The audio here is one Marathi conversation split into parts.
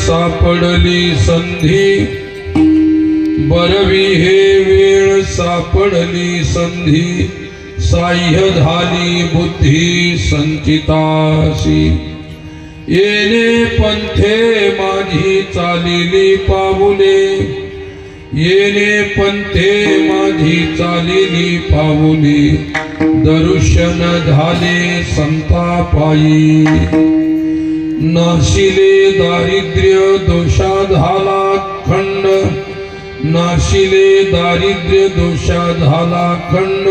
सापडली संधी बरवी हे वेळ सापडली संधी साह्य झाली बुद्धी संचितासी येणे पंथे माझी चालिली पाऊले येणे पंथे माझी चालिली पाऊले दर्शन झाले संतापायी नाशिले दारिद्र्य दोषा झाला खंड नाशिले दारिद्र्य दोषा झाला खंड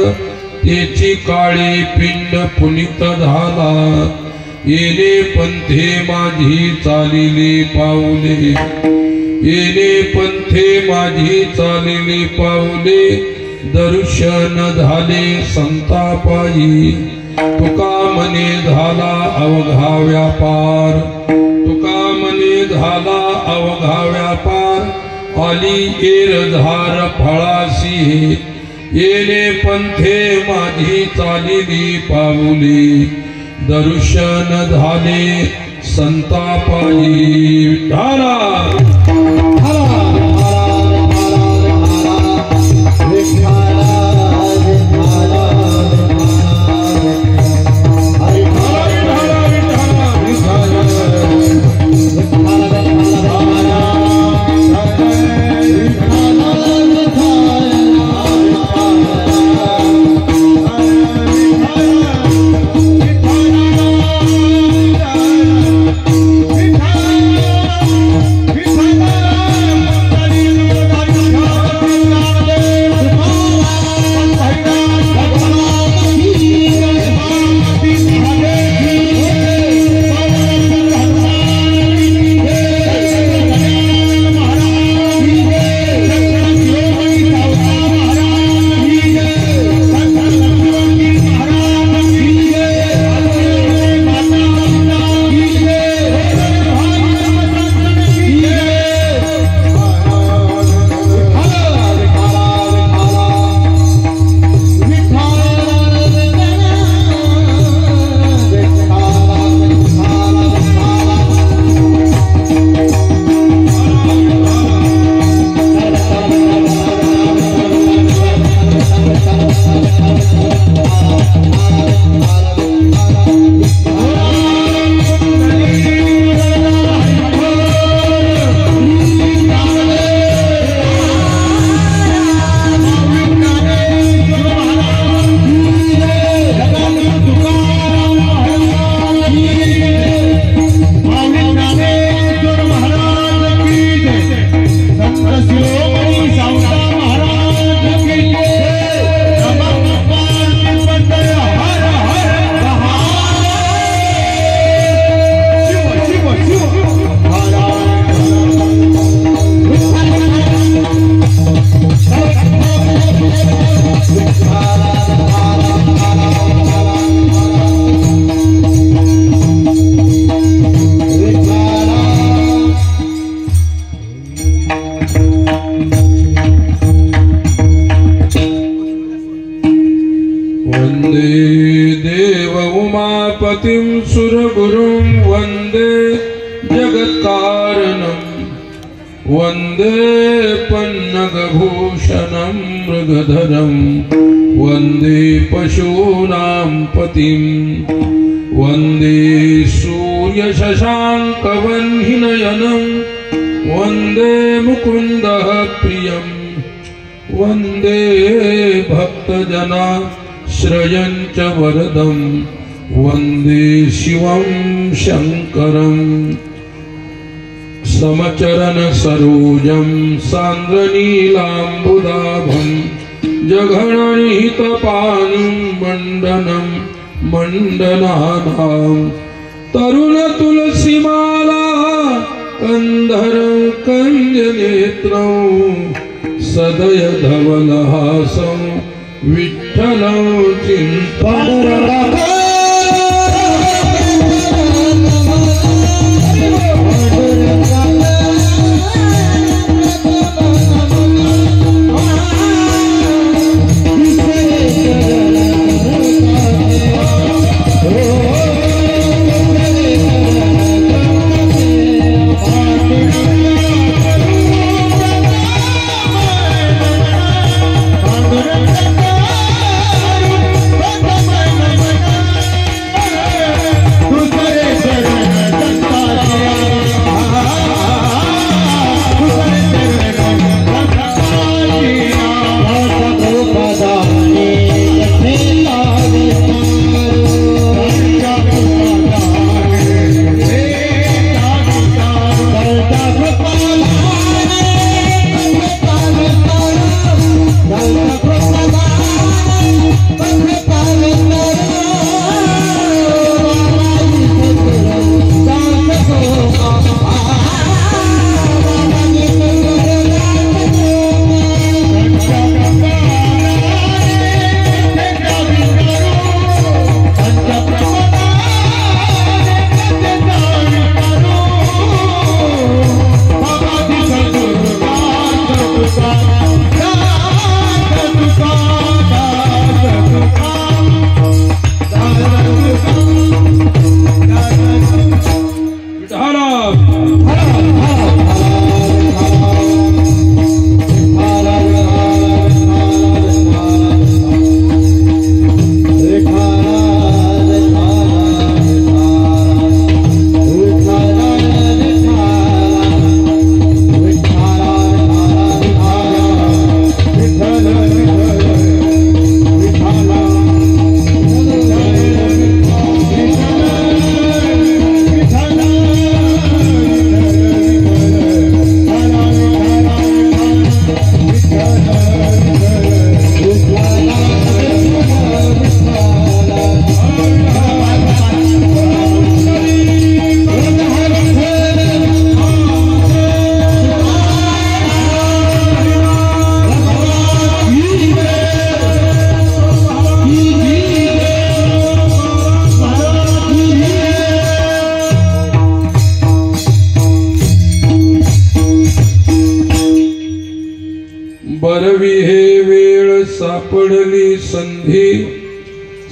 त्याची काळी पिंड पुनित झाला येणे पंथे माझी चालिली पाऊले येणे पंथे माझी चालिली पाऊले दर्शन झाले संतापायी तुका मने झाला अवघा व्यापार तुका मने झाला अवघा व्यापार आली एरधार फळासी येणे पंथे माझी चालिली पाऊले दर्शन झाले संतापायी विठ्ठला समचरण सरोजं सान्द्रनीलाम्बुदाभं जघननिहितपाणिं मण्डनं मण्डनानां तरुण तुलसीमाला कंधरं कंजनेत्रं सदय धवलहासं विठ्ठलं चिन्तामणि Oh बरवी हे वेळ सापडली संधी,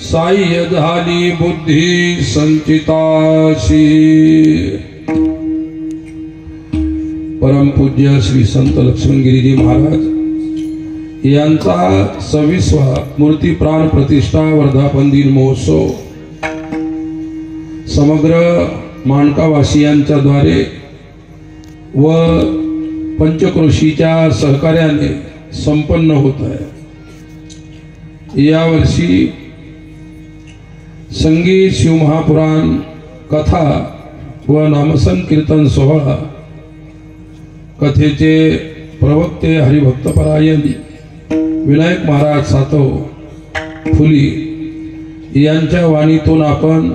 साह्य झाली बुद्धी संचिताशी। परमपूज्य श्री संत लक्ष्मणगिरीजी महाराज यांचा 26वा मूर्ती प्राण प्रतिष्ठा वर्धापन दिन महोत्सव समग्र माणकावासियांच्या द्वारे व पंचक्रोशीच्या सहकार्याने संपन्न होत आहे। या वर्षी संगीत शिवमहापुराण कथा व नामसंकीर्तन सोहळा, कथेचे प्रवक्ते हरिभक्तपरायण विनायक महाराज सातव फुली यांच्या वाणीतून आपण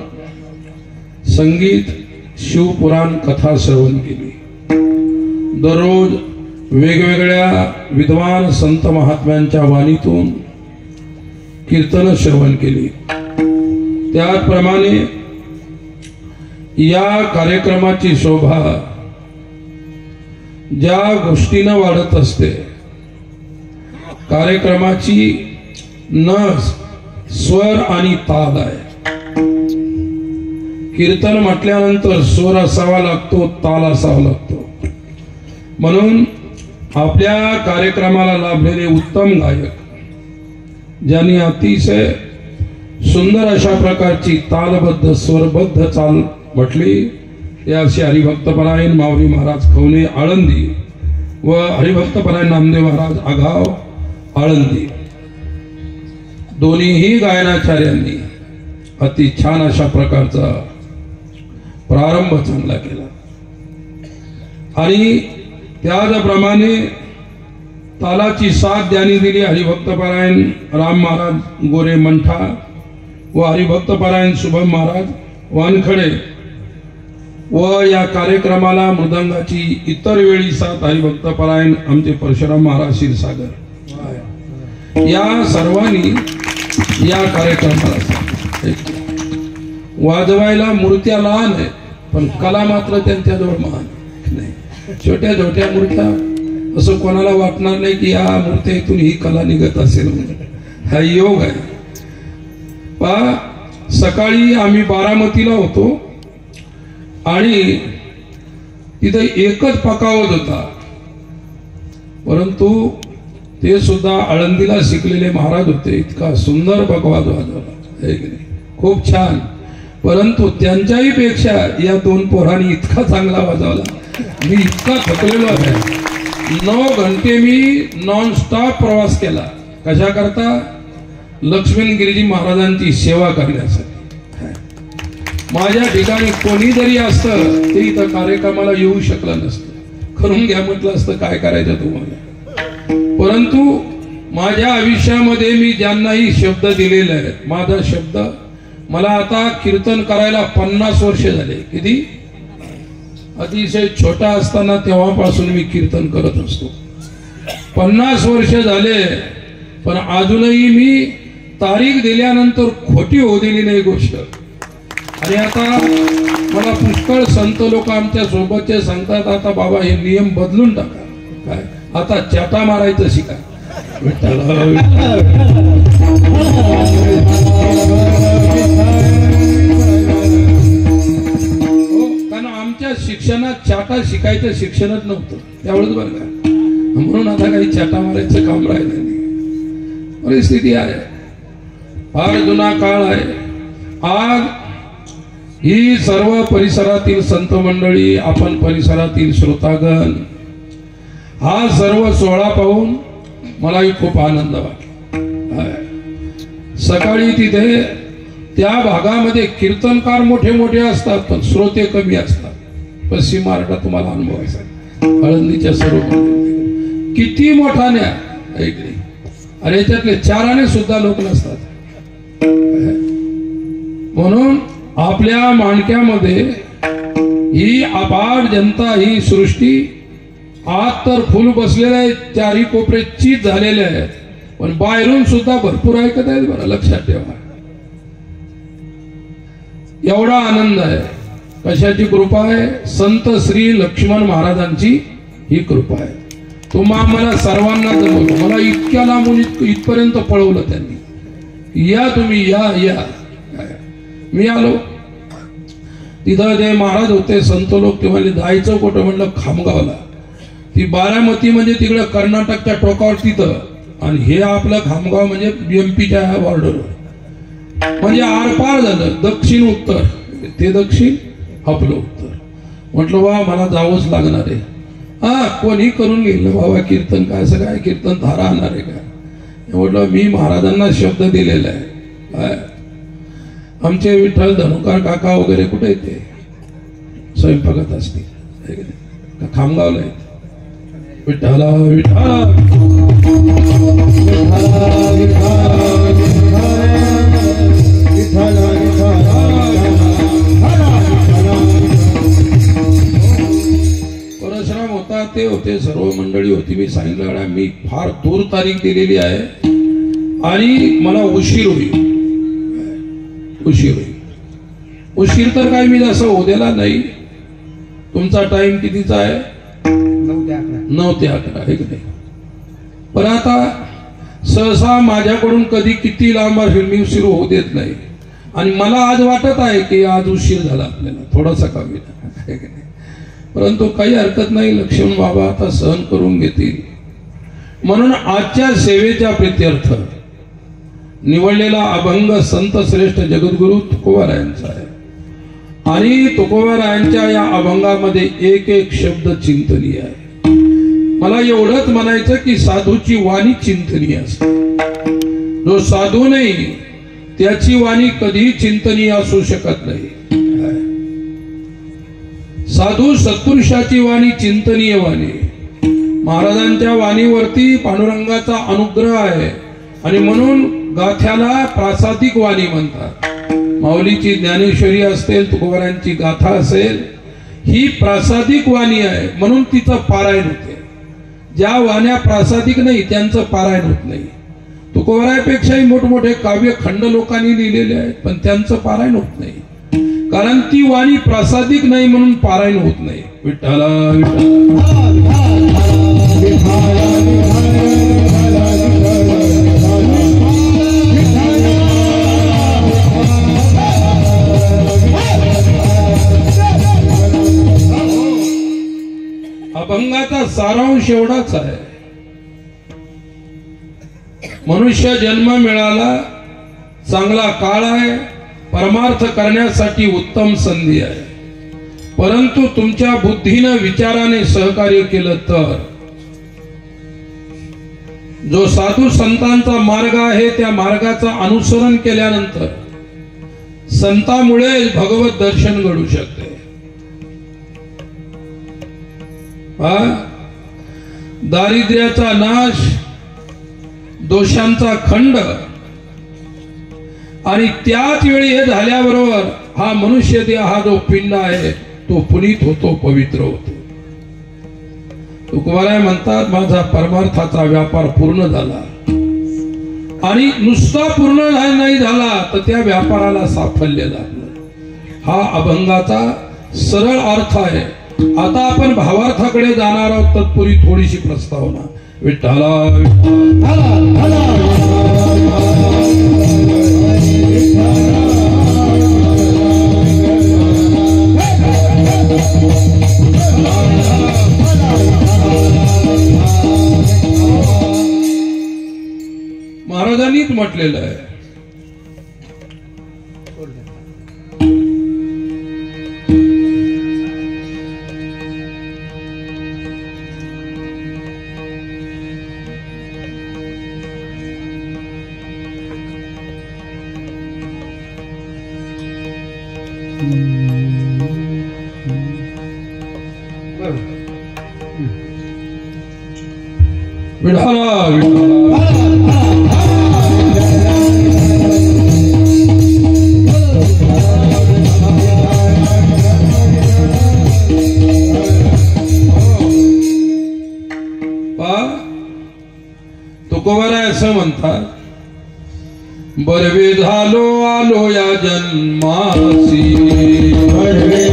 संगीत शिवपुराण कथा श्रवण केली। दररोज वेगवेगळ्या विद्वान संत महात्म्यांच्या वाणीतून कीर्तन श्रवण केली। त्याप्रमाणे या कार्यक्रमाची शोभा ज्या गोष्टीने वाढत असते, कार्यक्रमाची नस स्वर आणि ताल आहे। कीर्तन म्हटल्यानंतर स्वर असावा लागतो, ताल असावा लागतो। म्हणून आपल्या कार्यक्रमाला लाभलेले उत्तम गायक, ज्यांनी अतिशय सुंदर अशा प्रकारची तालबद्ध स्वरबद्ध चाल म्हटली, ते असे हरिभक्तपरायण माऊली महाराज खवणे आळंदी व हरिभक्तपरायण नामदेव महाराज आघाव आळंदी, दोन्हीही गायनाचार्यांनी अति छान अशा प्रकारचा प्रारंभ चांगला केला। आणि त्याचप्रमाणे तालाची साथ ज्यांनी दिली हरिभक्तपरायण राम महाराज गोरे मंठा व हरिभक्तपरायण शुभम महाराज वानखडे व या कार्यक्रमाला मृदंगाची इतर वेळी साथ हरिभक्तपरायण आमचे परशुराम महाराज क्षीरसागर, या सर्वांनी या कार्यक्रमाला वाजवायला मूर्त्या लहान आहे पण कला मात्र त्यांच्याजवळ महान नाही। छोट्या छोट्या मूर्त्या, असं कोणाला वाटणार नाही की या मूर्त्या इथून ही कला निघत असेल म्हणून। हा योग आहे। सकाळी आम्ही बारामतीला होतो आणि तिथे एकच पकावत होता, परंतु ते सुद्धा आळंदीला शिकलेले महाराज होते। इतका सुंदर पकवाज वाजवला, खूप छान। परंतु त्यांच्याही पेक्षा या दोन पोरांनी इतका चांगला वाजवला, मी इतका थकलेलो आहे। 9 घंटे मी नॉन स्टॉप प्रवास केला, कशा करता? लक्ष्मणगिरीजी महाराजांची सेवा करण्यासाठी। माझ्या ठिकाणी कोणी जरी असतं ते इथं कार्यक्रमाला येऊ शकलं नसतं, करून घ्या म्हटलं असतं, काय करायचं तुम्हाला। परंतु माझ्या आयुष्यामध्ये मी ज्यांनाही शब्द दिलेले आहेत, माझा शब्द, मला आता कीर्तन करायला 50 वर्ष झाले। किती? अतिशय छोटा असताना तेव्हापासून मी कीर्तन करत असतो, 50 वर्ष झाले। पण अजूनही मी तारीख दिल्यानंतर खोटी होऊ दिली नाही गोष्ट। आणि आता मला पुष्कळ संत लोक आमच्या सोबतचे सांगतात, आता बाबा हे नियम बदलून टाका, काय आता चाटा मारायचं शिका। कारण आमच्या शिक्षणात चाटा शिकायचं शिक्षणच नव्हतं त्यावेळेस बरं का. म्हणून आता काही चाटा मारायचं काम राहिलं नाही. परिस्थिती आहे, फार जुना काळ आहे. आज ही सर्व परिसरातील संत मंडळी, आपण परिसरातील श्रोतागण, हा सर्व सोहळा पाहून मलाही खूप आनंद वाटला. सकाळी तिथे त्या भागामध्ये कीर्तनकार मोठे मोठे असतात पण श्रोते कमी असतात. पश्चिम महाराष्ट्रात तुम्हाला अनुभव असेल, आळंदीच्या सर्व किती मोठाने ऐकले, आणि याच्यातले 4 आणे सुद्धा लोक नसतात. म्हणून आपल्या माणक्यामध्ये ही अपार जनता, ही सृष्टी आत तर फुल बसलेले आहे, 4ही कोपरे चीज झालेले आहेत, पण बाहेरून सुद्धा भरपूर ऐकत आहेत. बरं लक्षात ठेवा, एवढा आनंद आहे. कशाची कृपा आहे? संत श्री लक्ष्मण महाराजांची ही कृपा आहे. तुम्हा मला सर्वांना जमवलं, मला इतक्या लांबून इथपर्यंत पळवलं त्यांनी. या तुम्ही, या या. मी आलो तिथं, जे महाराज होते संत लोक, ते म्हणले जायचं कुठं? म्हणलं खामगावला. ती बारामती म्हणजे तिकडं कर्नाटकच्या टोकावर तिथं, आणि हे आपलं खामगाव म्हणजे एमपीच्या बॉर्डरवर, म्हणजे आरपार झालं. दक्षिण उत्तर, ते दक्षिण आपलं उत्तर. म्हटलं बा मला जावंच लागणार आहे. हा कोणी करून गेलं बाबा कीर्तन, काय असं काय कीर्तन धारा आणणार आहे का? म्हटलं मी महाराजांना शब्द दिलेला आहे. आमचे विठ्ठल धनुकार काका वगैरे कुठे येते? स्वयंपाकात असतील का खामगावला आहेत? विठ्ठला विठ्ठला परशुराम होता, ते होते, सर्व मंडळी होती. मी सांगितलं मी फार दूर तारीख दिलेली आहे आणि मला उशीर होईल. उशीर तर काय मी असं उद्याला नाही. तुमचा टाइम कितीचा आहे? 9 ते 11 आहे की नाही? पण आता सहसा माझ्याकडून कधी किती लांब असेल मी उशीर होऊ देत नाही. आणि मला आज वाटत आहे की आज उशीर झाला आपल्याला थोडासा कमी, परंतु काही हरकत नाही. लक्ष्मण बाबा आता सहन करून घेतील. म्हणून आजच्या सेवेच्या प्रित्यर्थ निवडलेला अभंग संत श्रेष्ठ जगद्गुरु तुकोबारायांचा आहे. आणि तुकोबारायांच्या या अभंगामध्ये एक एक शब्द चिंतनीय आहे. मला एवढंच म्हणायचं की साधूची वाणी चिंतनीय असते. जो साधू नाही त्याची वाणी कधीही चिंतनीय असू शकत नाही. साधू सत्पुरुषाची वाणी चिंतनीय वाणी. महाराजांच्या वाणीवरती पांडुरंगाचा अनुग्रह आहे आणि म्हणून गाथ्याला प्रासादिक वाणी म्हणतात. माऊलीची ज्ञानेश्वरी असेल, तुकोबारायांची गाथा असेल, ही प्रासादिक वाणी आहे म्हणून तिचं पारायण होते. ज्या वाण्या प्रासादिक नाही त्यांचं पारायण होत नाही. तुकोबारायांपेक्षाही मोठमोठे काव्यखंड लोकांनी लिहिलेले आहेत पण त्यांचं पारायण होत नाही, कारण ती वाणी प्रासादिक नाही म्हणून पारायण होत नाही. विठ्ठला अभंगाचा सारांश एवढाच आहे. मनुष्य जन्म मिळाला, चांगला काळ आहे, परमार्थ करण्यासाठी उत्तम संधी आहे. परंतु तुमच्या बुद्धीने विचाराने सहकार्य केलं तर, जो साधू संतांचा मार्ग आहे त्या मार्गाचा अनुसरण केल्यानंतर संतामुळे भगवत दर्शन घडू शकते. दारिद्र्याचा नाश, दोषांचा खंड, आणि त्याच वेळी हे झाल्याबरोबर हा मनुष्य देह, हा जो पिंड आहे तो पुनीत होतो, पवित्र होतो. तुकोबाराय म्हणतात माझा परमार्थाचा व्यापार पूर्ण झाला. आणि नुसता पूर्ण नाही झाला तर त्या व्यापाराला साफल्य लागलं. हा अभंगाचा सरळ अर्थ आहे. आता आपण भावार्थाकडे जाणार आहोत. तत्पूर्वी थोडीशी प्रस्तावना. विठ्ठला विठ्ठला म्हटलेलं आहे. विठाला तुकोबाराय असं म्हणतात, बरवे झालो आलो या जन्मासी, बरवे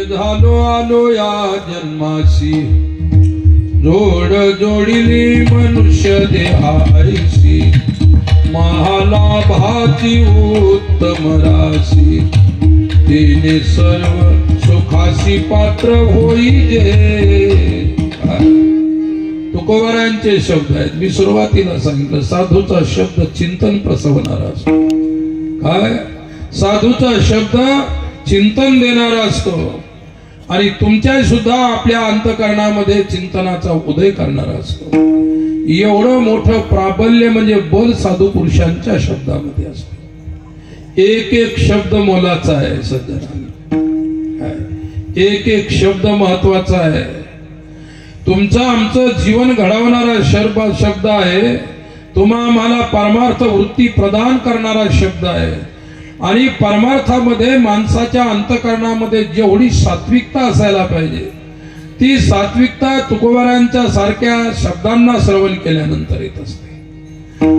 झालो आलो या जन्मासी, जोड जोडिली मनुष्य देहायसी, महालाभाची उत्तम राशी, तिने सर्व सुखासी पात्र होई जे. तुकोबारायांचे शब्द आहेत. मी सुरुवातीला सांगितलं, साधूचा शब्द चिंतन प्रसवणारा असतो. काय? साधूचा शब्द चिंतन देणारा असतो आणि तुमच्या सुद्धा आपल्या अंतःकरणामध्ये चिंतनाचा उदय करणारा असतो. एवढं मोठं प्राबल्य म्हणजे बल साधू पुरुषांच्या शब्दामध्ये असतो. एक एक शब्द मोलाचा आहे सज्जनांनो, एक एक शब्द महत्वाचा आहे. तुमचं आमचं जीवन घडवणारा शब्द आहे. तुम्हा आम्हाला परमार्थ वृत्ती प्रदान करणारा शब्द आहे. आणि परमार्थामध्ये माणसाच्या अंतःकरणामध्ये जेवढी सात्विकता असायला पाहिजे, ती सात्विकता तुकोबारायांच्या सारख्या शब्दांना श्रवण केल्यानंतर येत असते.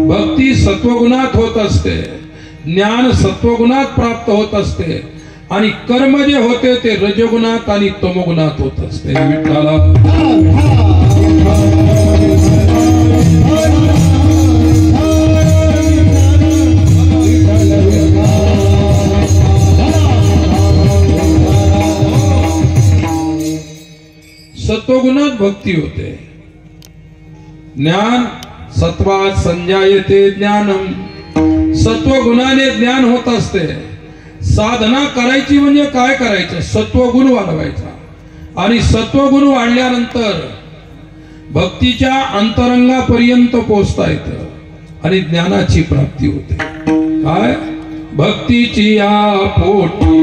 भक्ती सत्वगुणात होत असते, ज्ञान सत्वगुणात प्राप्त होत असते आणि कर्म जे होते ते रजगुणात आणि तमोगुणात होत असते. विठ्ठला सत्वगुणात भक्ती होते. ज्ञान सत्वात संजायते ज्ञानम, सत्वगुणाने ज्ञान होत असते. साधना करायची म्हणजे काय करायचं? सत्वगुण वाढवायचा आणि सत्वगुण वाढल्यानंतर भक्तीच्या अंतरंगापर्यंत पोहोचता येतं आणि ज्ञानाची प्राप्ती होते. काय? भक्तीची या पोटी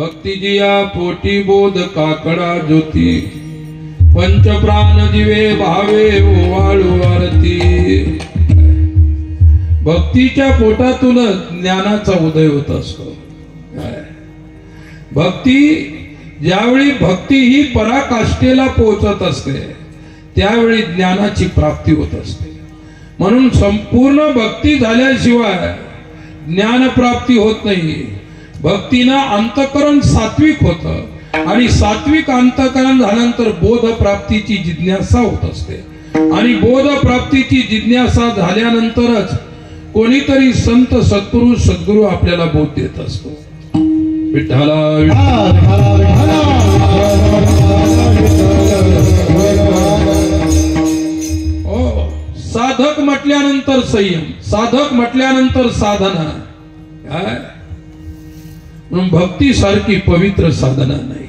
भक्तीची या पोटी बोध काकडा ज्योती, पंचप्राण दिवे भावे ओवाळू आरती. भक्तीच्या पोटातूनच ज्ञानाचा उदय होत असतो. भक्ती ज्यावेळी भक्ती ही पराकाष्ठेला पोहोचत असते त्यावेळी ज्ञानाची प्राप्ती होत असते. म्हणून संपूर्ण भक्ती झाल्याशिवाय ज्ञान प्राप्ती होत नाही. भक्तीनं अंतःकरण सात्विक होतं आणि सात्विक अंतःकरण झाल्यानंतर बोध प्राप्तीची जिज्ञासा होत असते आणि बोध प्राप्तीची जिज्ञासा झाल्यानंतरच कोणीतरी संत सत्पुरुष सद्गुरू आपल्याला बोध देत असतो. विठ्ठला साधक म्हटल्यानंतर संयम, साधक म्हटल्यानंतर साधना. काय भक्ती सारखी पवित्र साधना नाही.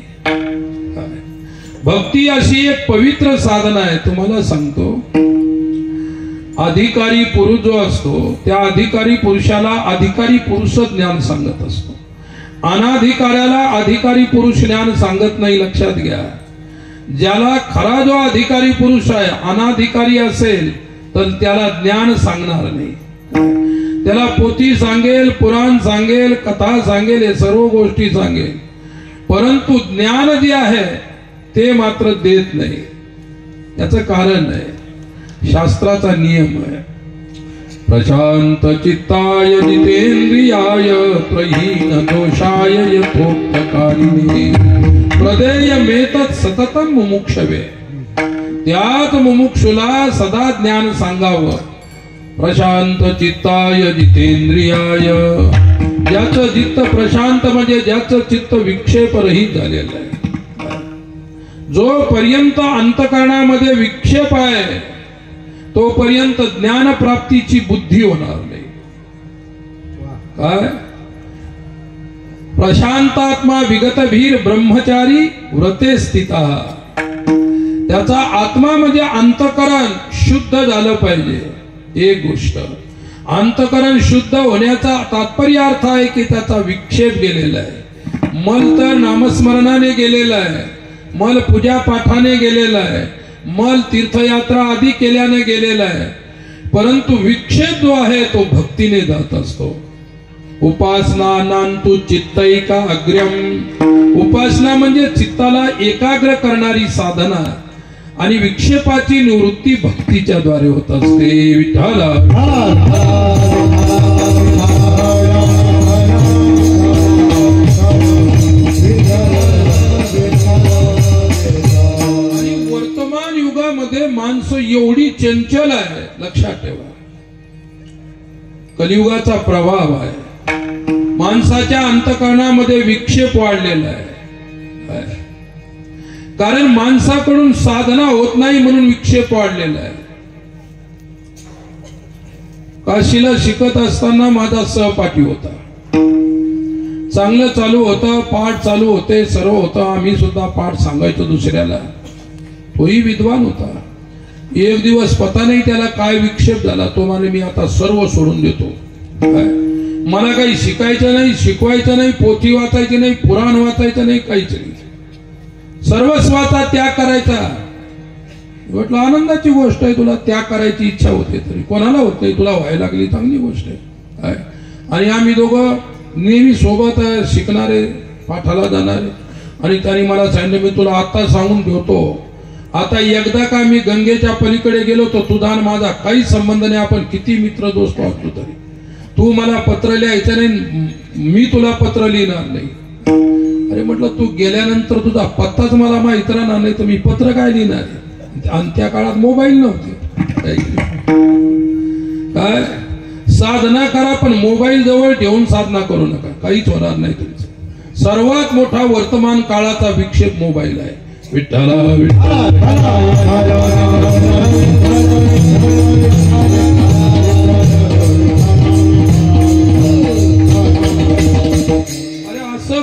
भक्ती अशी एक पवित्र साधना आहे. तुम्हाला सांगतो, अधिकारी पुरुष जो असतो त्या अधिकारी पुरुषाला अधिकारी पुरुष ज्ञान सांगत असतो. अनाधिकाऱ्याला अधिकारी पुरुष ज्ञान सांगत नाही. लक्षात घ्या, ज्याला खरा जो अधिकारी पुरुष आहे अनाधिकारी असेल तर त्याला ज्ञान सांगणार नाही. त्याला पोथी सांगेल, पुराण सांगेल, कथा सांगेल, हे सर्व गोष्टी सांगेल, परंतु ज्ञान जे आहे ते मात्र देत नाही. याचं कारण आहे, शास्त्राचा नियम आहे, प्रशांत चित्ताय जितेंद्रियाय प्रहीन दोषाय यथोक्तकारिणे प्रदेय मेतत् सततम मुमुक्षवे. त्यात मुमुक्षुला सदा ज्ञान सांगावं. प्रशांत चित्ताय जितेंद्रियाय, ज्याचं चित्त प्रशांत म्हणजे ज्याचं चित्त विक्षेप रहित झालेलं आहे. जोपर्यंत अंतःकरणामध्ये विक्षेप आहे तोपर्यंत ज्ञान प्राप्तीची बुद्धी होणार नाही. काय प्रशांतात्मा विगतभीर ब्रह्मचारी व्रते स्थिता. त्याचा आत्मा म्हणजे अंतःकरण शुद्ध झालं पाहिजे. एक गोष्ट, अंतःकरण शुद्ध होण्याचा तात्पर्य अर्थ आहे की त्याचा विक्षेप गेलेला आहे. मल तर नामस्मरणाने गेलेला आहे, मल पूजा पाठाने गेलेला आहे, मल तीर्थयात्रा आदी केल्याने गेलेला आहे, परंतु विक्षेप जो आहे तो भक्तीने जात असतो. उपासना नांतु चित्तैका अग्र्यम. उपासना म्हणजे चित्ताला एकाग्र करणारी साधना आणि विक्षेपाची निवृत्ती भक्तीच्या द्वारे होत असते. विठ्ठला आणि वर्तमान युगामध्ये माणसं एवढी चंचल आहे. लक्षात ठेवा, कलियुगाचा प्रभाव आहे. माणसाच्या अंतःकरणामध्ये विक्षेप वाढलेला आहे. कारण माणसाकडून साधना होत नाही म्हणून विक्षेप वाढलेला आहे. काशीला शिकत असताना माझा सहपाठी होता. चांगलं चालू होतं, पाठ चालू होते, सर्व होतं. आम्ही सुद्धा पाठ सांगायचो दुसऱ्याला. तोही विद्वान होता. एक दिवस पता नाही त्याला काय विक्षेप झाला. तो म्हणे मी आता सर्व सोडून देतो. मला काही शिकायचं नाही, शिकवायचं नाही, पोथी वाचायची नाही, पुराण वाचायचं नाही, काहीच नाही. सर्वस्वाचा त्याग करायचा. म्हटलं आनंदाची गोष्ट आहे, तुला त्याग करायची इच्छा होते तरी कोणाला होत नाही, तुला व्हायला लागली चांगली गोष्ट आहे. आणि आम्ही दोघं नेहमी सोबत आहे, शिकणारे, पाठाला जाणारे. आणि त्यांनी मला सांगितलं, मी तुला आता सांगून ठेवतो, आता एकदा का मी गंगेच्या पलीकडे गेलो तर तुझा आणि माझा काही संबंध नाही. आपण किती मित्र दोस्त असलो तरी तू मला पत्र लिहायचं नाही, मी तुला पत्र लिहिणार नाही. अरे म्हटलं, तू गेल्यानंतर तुझा पत्ताच मला माहित राहणार नाही तर मी पत्र काय लिहिणार. आणि त्या काळात मोबाईल नव्हते. काय साधना करा पण मोबाईल जवळ ठेवून साधना करू नका, काहीच होणार नाही तुमचं. सर्वात मोठा वर्तमान काळाचा विक्षेप मोबाईल आहे. विठ्ठला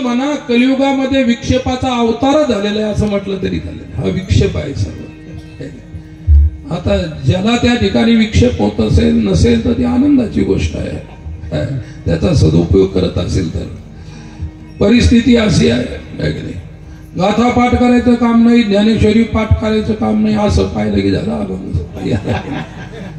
म्हणा, कलियुगामध्ये विक्षेपाचा अवतार झालेला आहे असं म्हटलं तरी चालेल. हा विक्षेप आहे सर्व. आता ज्याला त्या ठिकाणी विक्षेप होत असेल नसेल तर ती आनंदाची गोष्ट आहे. त्याचा सदुपयोग करत असेल तर. परिस्थिती अशी आहे की नाही. गाथा पाठ करायचं काम नाही, ज्ञानेश्वरी पाठ करायचं काम नाही, असं पाहिलं की झालं अभंग.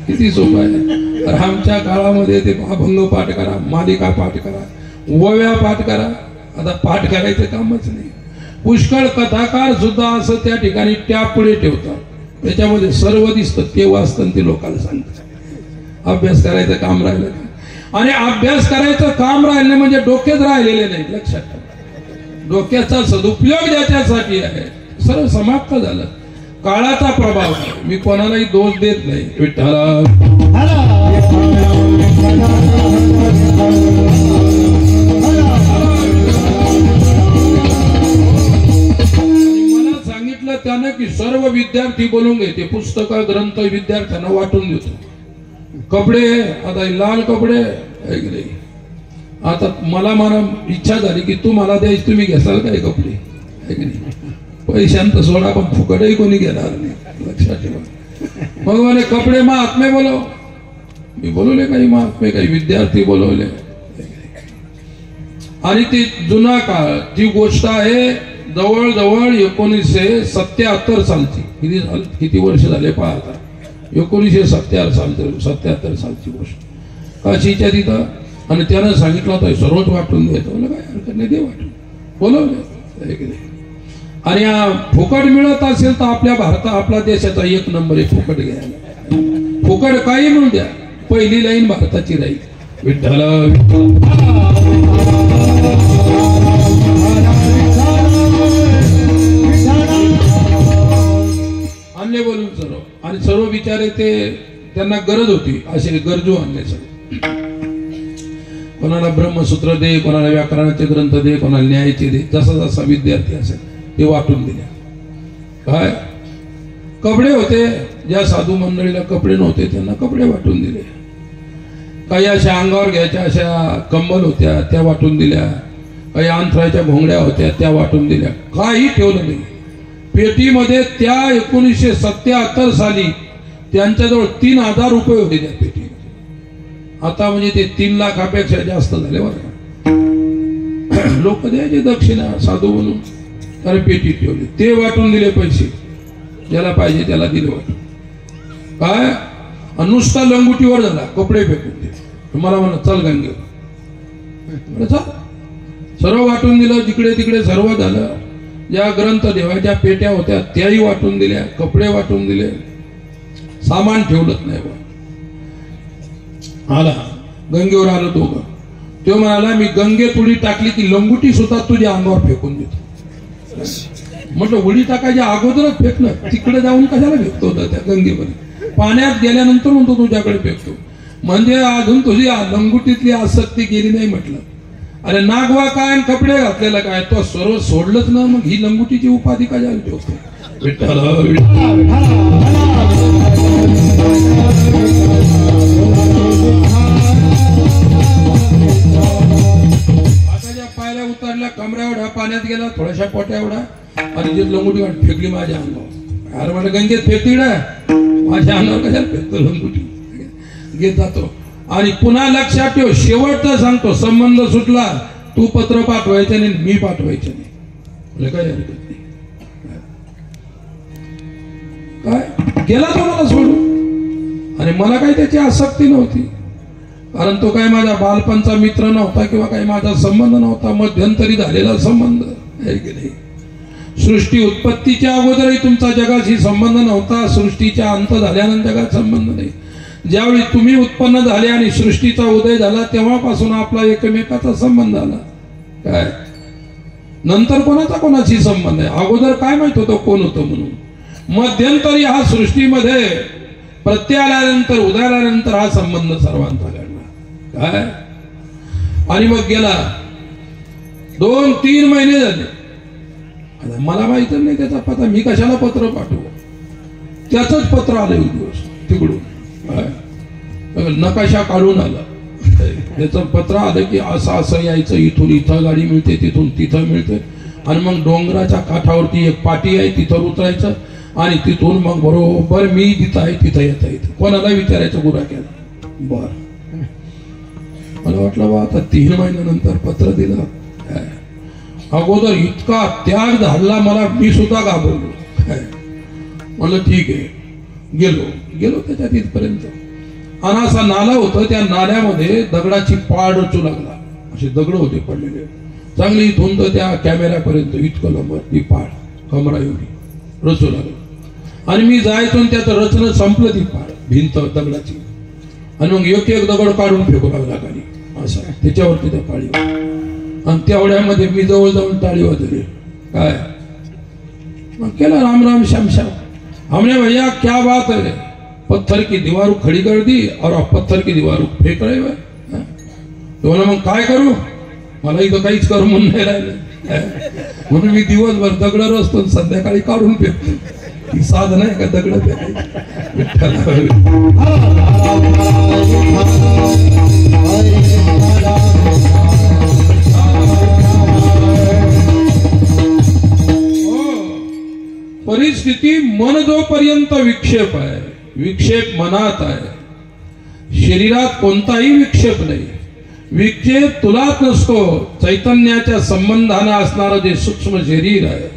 किती सोपं आहे. आमच्या काळामध्ये ते अभंग पाठ करा, मालिका पाठ करा, ओव्या पाठ करा. आता पाठ करायचं कामच नाही. पुष्कळ कथाकार सुद्धा असं त्या ठिकाणी त्या पुढे ठेवतात, त्याच्यामध्ये सर्व दिसतं, ते वाचतं, ते लोकांना सांगतात. अभ्यास करायचं काम राहिलं का? आणि अभ्यास करायचं काम राहिलं म्हणजे डोक्यात राहिलेले नाही. लक्षात ठेवा, डोक्याचा सदुपयोग ज्याच्यासाठी आहे सर्व समाप्त झालं. काळाचा प्रभाव. मी कोणालाही दोष देत नाही. विठ्ठला मला सांगितलं त्यानं की सर्व विद्यार्थी बोलून घेते, पुस्तक ग्रंथ विद्यार्थ्यांना वाटून देतो. कपडे आता लाल कपडे आता मला इच्छा झाली की तू मला द्यायची, तुम्ही घेसाल काय कपडे? पैशांत सोडा, पण फुकटही कोणी घेणार नाही. लक्षात ठेवा. मग म्हणे कपडे महात्मे बोलव. मी बोलवले काही महात्मे, काही विद्यार्थी बोलवले. आणि ती जुना काळ, ती गोष्ट आहे जवळजवळ 1977 सालची. किती वर्ष झाले पहा आता. 1977 सालची गोष्ट. काशीच्या तिथं. आणि त्यानं सांगितलं होतं सर्वच वाटून द्यायचं. मला काय हरकत नाही, दे वाटून. बोलवले. आणि फुकट मिळत असेल तर आपल्या आपला देशाचा 1 नंबर आहे फुकट घ्यायला. फुकट काही म्हणून द्या, पहिली लाईन भारताची राहील. विठ्ठल आणले बोलून सर्व. आणि सर्व विचारे ते त्यांना गरज होती असे गरजू आणण्यासाठी. कोणाला ब्रह्मसूत्र दे, कोणाला व्याकरणाचे ग्रंथ दे, कोणाला न्यायाचे दे, जसा जसा विद्यार्थी असेल ते वाटून दिल्या. काय कपडे होते, ज्या साधू मंडळीला कपडे नव्हते त्यांना कपडे वाटून दिले. काही अशा अंगावर घ्यायच्या अशा कंबल होत्या त्या वाटून दिल्या. काही अंथराच्या भोंगड्या होत्या त्या वाटून दिल्या. काही ठेवलं नाही. पेटीमध्ये त्या 1977 साली त्यांच्याजवळ 3000 रुपये होते त्या पेटी. आता म्हणजे ते 3 लाखापेक्षा जास्त झाले बरं. लोक द्यायचे दक्षिणा साधू म्हणून, कारण पेटी ठेवली. ते वाटून दिले पैसे, ज्याला पाहिजे त्याला दिले वाटून. काय नुसता लंगुटीवर झाला, कपडे फेकून दिले. मला म्हणा चल गंगे, सर्व वाटून दिलं. जिकडे तिकडे सर्व झालं. ज्या ग्रंथ देवाच्या पेट्या होत्या त्याही वाटून दिल्या, कपडे वाटून दिले. सामान ठेवलंच नाही. आला गंगेवर आलो दोघं. तो म्हणाला मी गंगेत उडी टाकली की लंगुटी सुद्धा तुझ्या अंगावर फेकून देतो. म्हटलं उडी टाकायच्या अगोदरच फेकणं, तिकडे जाऊन कशाला फेकतो त्या गंगेमध्ये? पाण्यात गेल्यानंतर म्हणतो तुझ्याकडे फेकतो. म्हणजे अजून तुझी लंगुटीतली आसक्ती गेली नाही. म्हटलं अरे नागवा काय आणि कपडे घातलेला काय, तो सर्व सोडलंच ना, मग ही लंगुटीची उपाधी कशाला ठेवतो? विठ्ठल पायऱ्या उतरल्या, कमरा एवढा पाण्यात गेला, थोड्याशा पोट्या एवढा, आणि जी लंगुटी फेकली माझ्या अंगावर. अरे म्हटलं गंगेत फेकती माझ्या अंगावर कशाला फेकतो लंगुटी? घेत जातो. आणि पुन्हा लक्षात ठेव, शेवटचं सांगतो, संबंध सुटला, तू पत्र पाठवायचं नाही, मी पाठवायचं नाही. काय हरकत नाही. काय गेला तो मला सोडून. आणि मला काही त्याची आसक्ती नव्हती, कारण तो काय माझा बालपणचा मित्र नव्हता किंवा काही माझा संबंध नव्हता. मध्यंतरी झालेला संबंध आहे की नाही. सृष्टी उत्पत्तीच्या अगोदरही तुमचा जगाशी संबंध नव्हता, सृष्टीच्या अंत झाल्यानंतर जगात संबंध नाही. ज्यावेळी तुम्ही उत्पन्न झाले आणि सृष्टीचा उदय झाला तेव्हापासून आपला एकमेकाचा संबंध आला. काय नंतर कोणाची संबंध आहे? अगोदर काय माहित होतं कोण होतं म्हणून. मध्यंतरी हा सृष्टीमध्ये प्रत्यय आल्यानंतर उदय आल्यानंतर हा संबंध सर्वांचा घडला. काय आणि मग गेला 2-3 महिने झाले. मला माहित नाही त्याचा पत्ता, मी कशाला पत्र पाठवू? त्याच पत्र आलं एक दिवस तिकडून, नकाशा काढून आला. त्याचं पत्र आलं की असं असं यायचं, इथून इथं गाडी मिळते, तिथून तिथं मिळते, आणि मग डोंगराच्या काठावरती एक पाटी आहे, तिथं उतरायचं, आणि तिथून मग बरोबर मी तिथं आहे तिथं येता येतं. कोणाला विचारायचं गुराख्याला. बर मला वाटलं बा आता 3 महिन्यानंतर पत्र दिलं. अगोदर इतका त्याग धाडला मला, मी सुद्धा घाबरलो. म्हणलं ठीक आहे, गेलो त्याच्यात इथपर्यंत. आणि असा नाला होता, त्या नाल्यामध्ये दगडाची पाड रचू लागला. असे दगड होते पडलेले चांगली, इथून तर त्या कॅमेऱ्यापर्यंत इतकं लंब ती पाड कमरा एवढी रचू लागला. आणि मी जायचो, त्याचं रचणं संपलं, ती पाड भिंत दगडाची. आणि मग एक एक दगड काढून फेकू लागला खाली, असं त्याच्यावरती त्या पाळी. आणि तेवढ्यामध्ये मी जवळ जाऊन टाळी वाजवली. काय मग केला, राम राम श्याम श्याम. हमने भैया क्या बात है, पत्थर की दीवार खड़ी कर दी और आप पत्थर की दीवार फेक रहे हुए. तो मग काय करू, मला इथं काहीच करू म्हणून नाही राहिलं. म्हणून मी दिवसभर दगड रचतो, संध्याकाळी काढून फेकतो. ही साधन आहे का दगड फेकायची? परिस्थिती मन जोपर्यंत विक्षेप आहे, विक्षेप मनात आहे, शरीरात कोणताही विक्षेप नाही. विक्षेप तुलाच नसतो, चैतन्याच्या संबंधाने असणारं जे सूक्ष्म शरीर आहे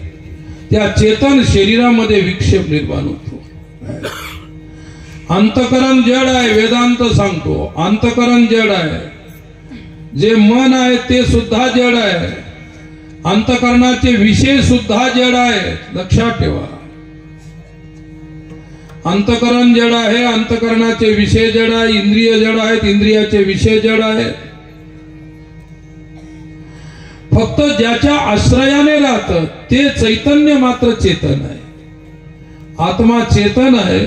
त्या चेतन शरीरामध्ये विक्षेप निर्माण होतो. अंतकरण जड आहे, वेदांत सांगतो अंतकरण जड आहे. जे मन आहे ते सुद्धा जड आहे, अंतकरणाचे विषय सुद्धा जड आहे. लक्षात ठेवा, अंतकरण जड आहे, अंतकरणाचे विषय जड आहे. इंद्रिय जड आहेत, इंद्रियाचे विषय जड आहेत. फक्त ज्याच्या आश्रयाने राहतं ते चैतन्य मात्र चेतन आहे. आत्मा चेतन आहे.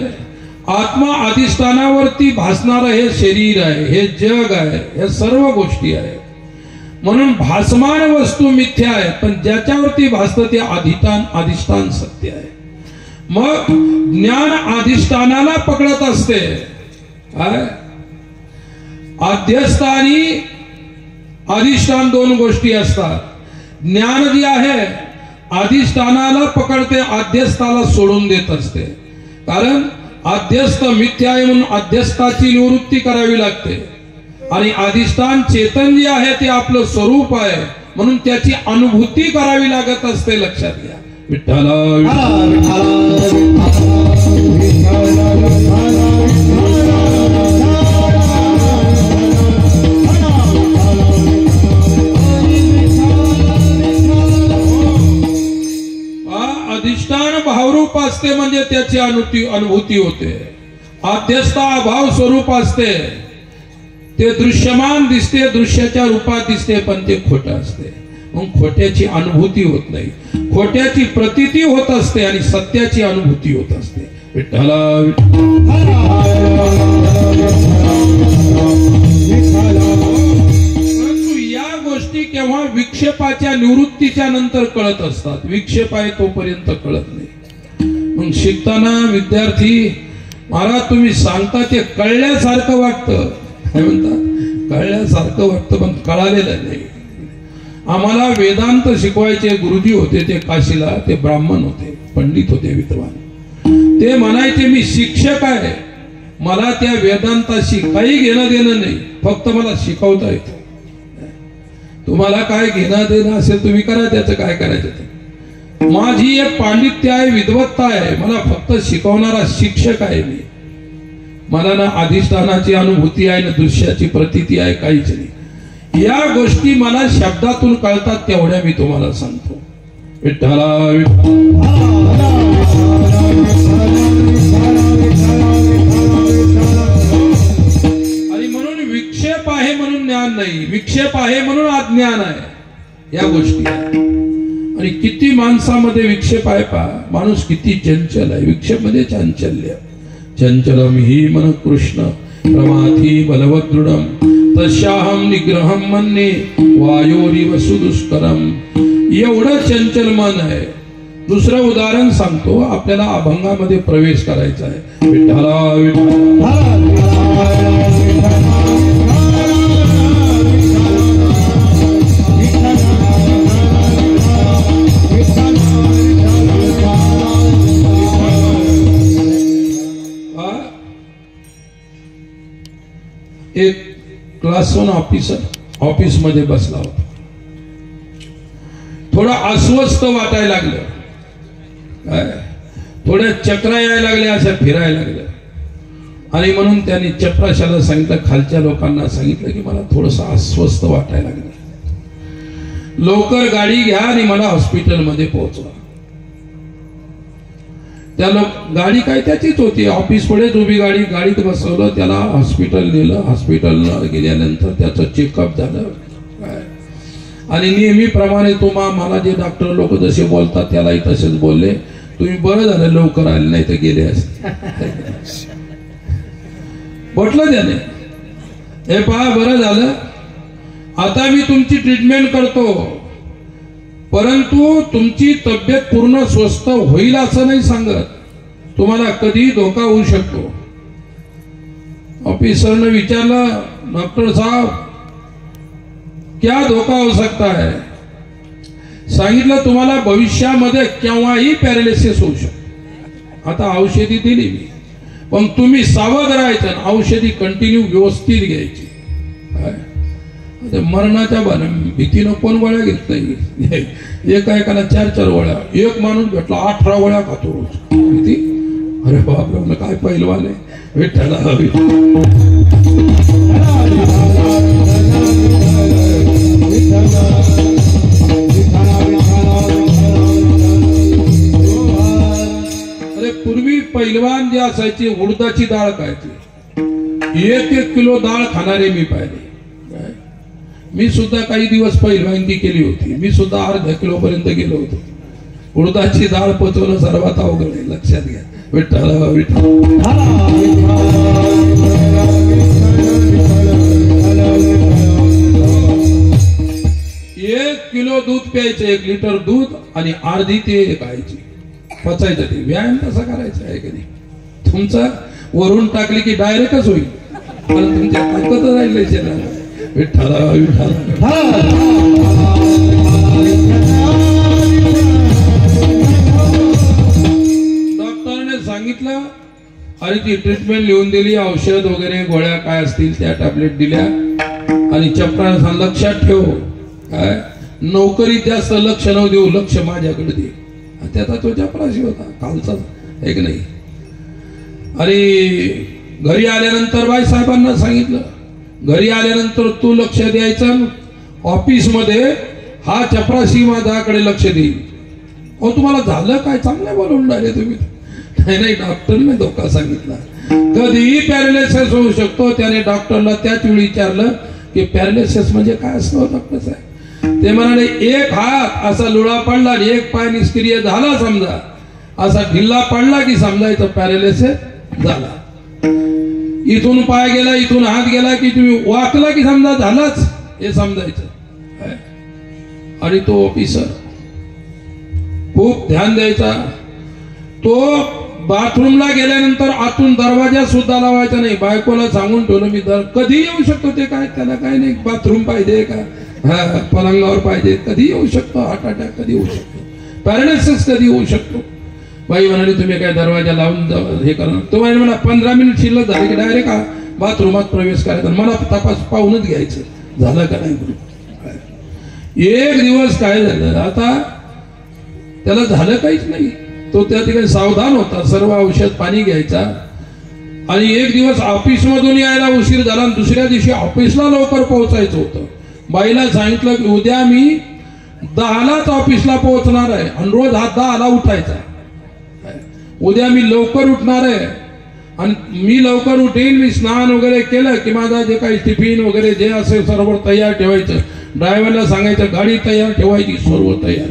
आत्मा अधिष्ठानावरती भासणारं हे शरीर आहे, हे जग आहे, हे सर्व गोष्टी आहेत. म्हणून भासमान वस्तू मिथ्या आहे, पण ज्याच्यावरती भासतं ते अधिष्ठान सत्य आहे. मग ज्ञान अधिष्ठानाला पकडत असते. आद्यस्थानी अधिष्ठान दोन गोष्टी असतात. ज्ञान जी आहे अधिष्ठानाला पकडते, आद्यस्थाला सोडून देत असते. कारण आद्यस्थ मिथ्या आहे म्हणून आद्यस्थाची निवृत्ती करावी लागते. आणि अधिष्ठान चेतन जे आहे ते आपलं स्वरूप आहे म्हणून त्याची अनुभूती करावी लागत असते. लक्षात घ्या. विठ्ठला अधिष्ठान भावरूप असते म्हणजे त्याची अनुभूती होते. आद्यस्थ अभाव स्वरूप असते, ते दृश्यमान दिसते, दृश्याच्या रूपात दिसते, पण ते खोटं असते. मग खोट्याची अनुभूती होत नाही, खोट्याची प्रतीती होत असते आणि सत्याची अनुभूती होत असते. विठ्ठला परंतु या गोष्टी केव्हा विक्षेपाच्या निवृत्तीच्या नंतर कळत असतात. विक्षेप आहे तोपर्यंत कळत नाही. मग शिकताना विद्यार्थी, महाराज तुम्ही सांगता ते कळल्यासारखं वाटतं, काय म्हणतात, कळल्यासारखं वाटतं पण कळालेलं नाही. आम्हाला वेदांत शिकवायचे गुरुजी होते ते काशीला, ते ब्राह्मण होते, पंडित होते, विद्वान. ते म्हणायचे मी शिक्षक आहे, मला त्या वेदांताशी काही घेणं देणं नाही, फक्त मला शिकवता येतं. तुम्हाला काय घेणं देणं असेल तुम्ही करा, त्याचं काय करायचं ते. माझी एक पांडित्य आहे, विद्वत्ता आहे, मला फक्त शिकवणारा शिक्षक आहे मी. मला ना अधिष्ठानाची अनुभूती आहे ना दृश्याची प्रतीती आहे, काहीच नाही. या गोष्टी मला शब्दातून कळतात तेवढ्या मी तुम्हाला सांगतो. विठ्ठला आणि म्हणून विक्षेप आहे म्हणून ज्ञान नाही, विक्षेप आहे म्हणून अज्ञान आहे. या गोष्टी आणि किती माणसामध्ये विक्षेप आहे पहा. माणूस किती चंचल आहे. विक्षेप मध्ये चांचल्य. चंचलम ही मन कृष्ण प्रमाथी बलवदृढम तस्याहम निग्रहम मन्ये वायोरिव सुदुष्करम. एवढं चंचल मन आहे. दुसरं उदाहरण सांगतो, आपल्याला अभंगामध्ये प्रवेश करायचा आहे. विठ्ठला एक क्लास 1 ऑफिस मध्ये बसला होता. थोडं अस्वस्थ वाटायला लागलं, थोड्या चक्रा यायला लागल्या, असं फिरायला लागलं. आणि म्हणून त्यांनी चपराशाला सांगितलं, खालच्या लोकांना सांगितलं की मला थोडंसं अस्वस्थ वाटायला लागलं, लवकर गाडी घ्या आणि मला हॉस्पिटलमध्ये पोहोचवा. त्या गाडी काय त्याचीच होती, ऑफिस पुढेच उभी गाडी, गाडीत बसवलं, त्याला हॉस्पिटल नेलं. हॉस्पिटलला गेल्यानंतर त्याचं चेकअप झालं. आणि नेहमीप्रमाणे मला जे डॉक्टर लोक जसे बोलतात त्यालाही तसेच बोलले, तुम्ही बरं झालं लवकर आले, नाही तर गेले असते. म्हटलं त्याने, हे पहा बरं झालं, आता मी तुमची ट्रीटमेंट करतो, परंतु तुमची तब्येत पूर्ण स्वस्थ होईल असं नाही सांगत, तुम्हाला कधी धोका होऊ शकतो. ऑफिसरने विचारलं, डॉक्टर साहब क्या धोका हो सकता है? सांगितलं, तुम्हाला भविष्यामध्ये केव्हाही पॅरालिसिस होऊ शकतो. आता औषधी दिली मी, पण तुम्ही सावध राहायचं, औषधी कंटिन्यू व्यवस्थित घ्यायची. मरणाच्या भीतीनं कोण गोळ्या घेत नाही. एकाला 4-4 गोळ्या, एक माणूस भेटला 18 गोळ्या खातो रोज. किती? अरे बापरे, काय पहिलवान आहे. विठ्ठला अरे पूर्वी पहिलवान जे असायचे, उडदाची डाळ खायची, 1-1 किलो डाळ खाणारे मी पाहिले. मी सुद्धा काही दिवस पहिलवानगी केली होती, मी सुद्धा अर्धा किलो पर्यंत गेलो होतो. उडदाची डाळ पचवणं सर्वात अवघड आहे, लक्षात घ्या. विठ्ठल विठ्ठल 1 किलो दूध प्यायचं, 1 लिटर दूध आणि अर्धी ते खायची, पचायचं. ते व्यायाम कसा करायचा आहे की नाही? तुमचा वरून टाकली की डायरेक्टच होईल, पण तुमच्या ताकद राहिली शरीराला. विठ्ठल विठ्ठल डॉक्टरने सांगितलं, आणि ती ट्रीटमेंट लिहून दिली, औषध वगैरे गोळ्या काय असतील त्या टॅबलेट दिल्या. आणि चपराने लक्षात ठेव, काय नोकरीत जास्त लक्ष न देऊ, लक्ष माझ्याकडे दे. त्याचा तो चपराशी होता कालचा, एक नाही. आणि घरी आल्यानंतर बाई साहेबांना सांगितलं, घरी आल्यानंतर तू लक्ष द्यायचं, ऑफिस मध्ये हा चपराशी माझ्याकडे लक्ष देईल. हो तुम्हाला झालं काय? चांगलं बोलून राहिले तुम्ही. नाही, डॉक्टरने धोका सांगितला, कधीही पॅरालिसिस होऊ शकतो. त्याने डॉक्टरला त्याच वेळी विचारलं की पॅरालिसिस म्हणजे काय असतं डॉक्टर साहेब? ते म्हणाले, एक हात असा लुळा पडला आणि एक पाय निष्क्रिय झाला समजा, असा ढिल्ला पडला की समजायचं पॅरालिसिस झाला. इथून पाय गेला, इथून हात गेला की तुम्ही वाकला की समजा झालाच, हे समजायचं. आणि तो ऑफिसर खूप ध्यान द्यायचा. तो बाथरूमला गेल्यानंतर आतून दरवाजा सुद्धा लावायचा नाही. बायकोला सांगून ठेवलं, मी कधी येऊ शकतो, ते काय त्याला काय नाही, बाथरूम पाहिजे का, पलंगावर पाहिजे, कधी येऊ शकतो, हार्ट अटॅक कधी होऊ शकतो, पॅरालिसिस कधी होऊ शकतो. बाई म्हणाली, तुम्ही काय दरवाजा लावून हे करा. तो म्हणा 15 मिनिट शिल्लक झाली की डायरेक्ट बाथरूमात प्रवेश करायचा, मला तपास पाहूनच घ्यायचं झालं का नाही. एक दिवस काय झालं, आता त्याला झालं काहीच नाही. तो त्या ठिकाणी सावधान होता, सर्व औषध पाणी घ्यायचा. आणि एक दिवस ऑफिस मधून यायला उशीर झाला आणि दुसऱ्या दिवशी ऑफिसला लवकर पोहोचायचं होतं. बाईला सांगितलं की उद्या मी 10लाच ऑफिसला पोहोचणार आहे आणि रोज हा 10ला उठायचा. उद्या मी लवकर उठणार आहे आणि मी लवकर उठेन, मी स्नान वगैरे केलं की माझा जे काही टिफिन वगैरे जे असेल सर्व तयार ठेवायचं. ड्रायव्हरला सांगायचं गाडी तयार ठेवायची, सर्व तयार,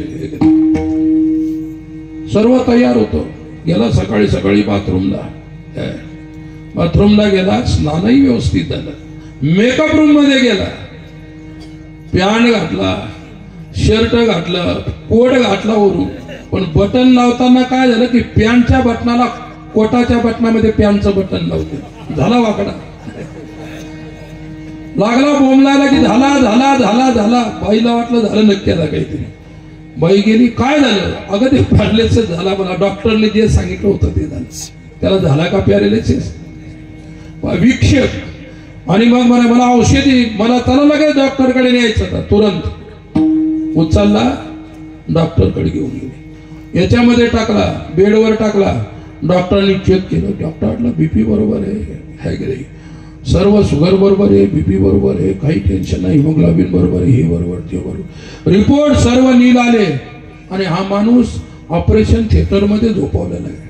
सर्व तयार होतो. गेला सकाळी सकाळी बाथरूमला गेला, स्नानही व्यवस्थित झालं. मेकअप रूम मध्ये गेला, पॅन्ट घातला, शर्ट घातलं, कोट घातला वरून. पण बटन लावताना काय झालं की पॅन्टच्या बटनाला, कोटाच्या बटनामध्ये पॅन्टचं बटन लावलं, झाला वाकडा. लागला बोंबलायला की झाला झाला झाला झाला. बाईला वाटलं झालं नक्की आता काहीतरी. बाई गेली, काय झालं? अगं ते पॅरालिसिस झाला, मला डॉक्टरने जे सांगितलं होतं ते झालं. त्याला झाला का पॅरालिसिस? विक्षेप. आणि मग मला औषधी, मला त्याला लगेच डॉक्टरकडे न्यायचं होतं. तुरंत उचलला डॉक्टरकडे घेऊन गेले, याच्यामध्ये टाकला, बेडवर टाकला, डॉक्टरांनी चेक केलं, डॉक्टरला बीपी बरोबर आहे की नाही, सर्व शुगर बरोबर आहे, बीपी बरोबर आहे, काही टेन्शन नाही, हिमोग्लोबिन बरोबर आहे, हे बरोबर ते बरोबर, रिपोर्ट सर्व नील आले आणि हा माणूस ऑपरेशन थिएटरमध्ये झोपवलेला आहे.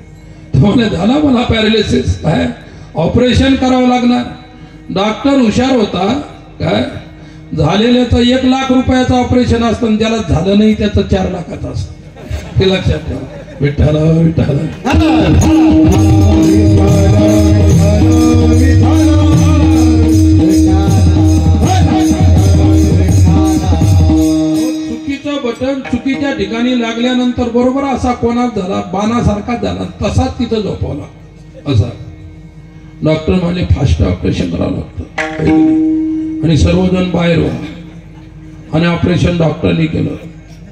तुम्हाला झाला मला पॅरालिसिस, काय ऑपरेशन करावं लागणार. डॉक्टर हुशार होता, काय झालेल्याचं 1 लाख रुपयाचं ऑपरेशन असतं, ज्याला झालं नाही त्याचं 4 लाखाचं असतं, हे लक्षात ठेवा. विठ्ठल विठ्ठल चुकीचं बटन चुकीच्या ठिकाणी लागल्यानंतर बरोबर असा कोणाच झाला, बाणासारखा झाला, तसाच तिथं झोपवला असा. डॉक्टर म्हणाले फास्ट ऑपरेशन करावं लागतं आणि सर्वजण बाहेर व्हा आणि ऑपरेशन डॉक्टरनी केलं.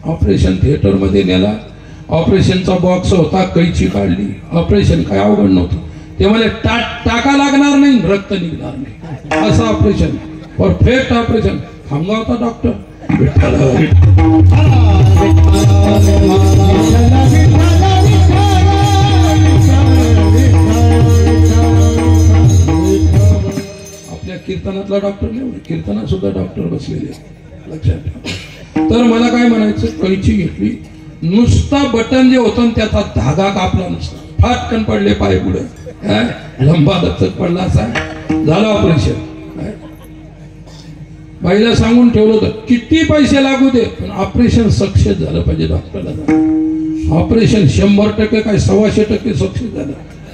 ऑपरेशन थिएटर मध्ये नेला, ऑपरेशनचा बॉक्स होता, कैची काढली, ऑपरेशन काय अवघड नव्हतं. ते म्हणे टाका लागणार नाही, रक्त निघणार नाही, असं ऑपरेशन, परफेक्ट ऑपरेशन. थांबला होता डॉक्टर. आपल्या कीर्तनातला डॉक्टर नाही, कीर्तनात सुद्धा डॉक्टर बसलेले, लक्षात ठेवा. तर मला काय म्हणायचं, कैची घेतली, नुसता बटन जे होतं त्याचा धागा कापला, नुसता फाटकन पडले पाय पुढे, लंबा लचक पडला, असा झालं ऑपरेशन. बाईला सांगून ठेवलं होतं किती पैसे लागू दे पण ऑपरेशन सक्सेस झालं पाहिजे. डॉक्टरला ऑपरेशन 100% काय 125% सक्सेस झालं.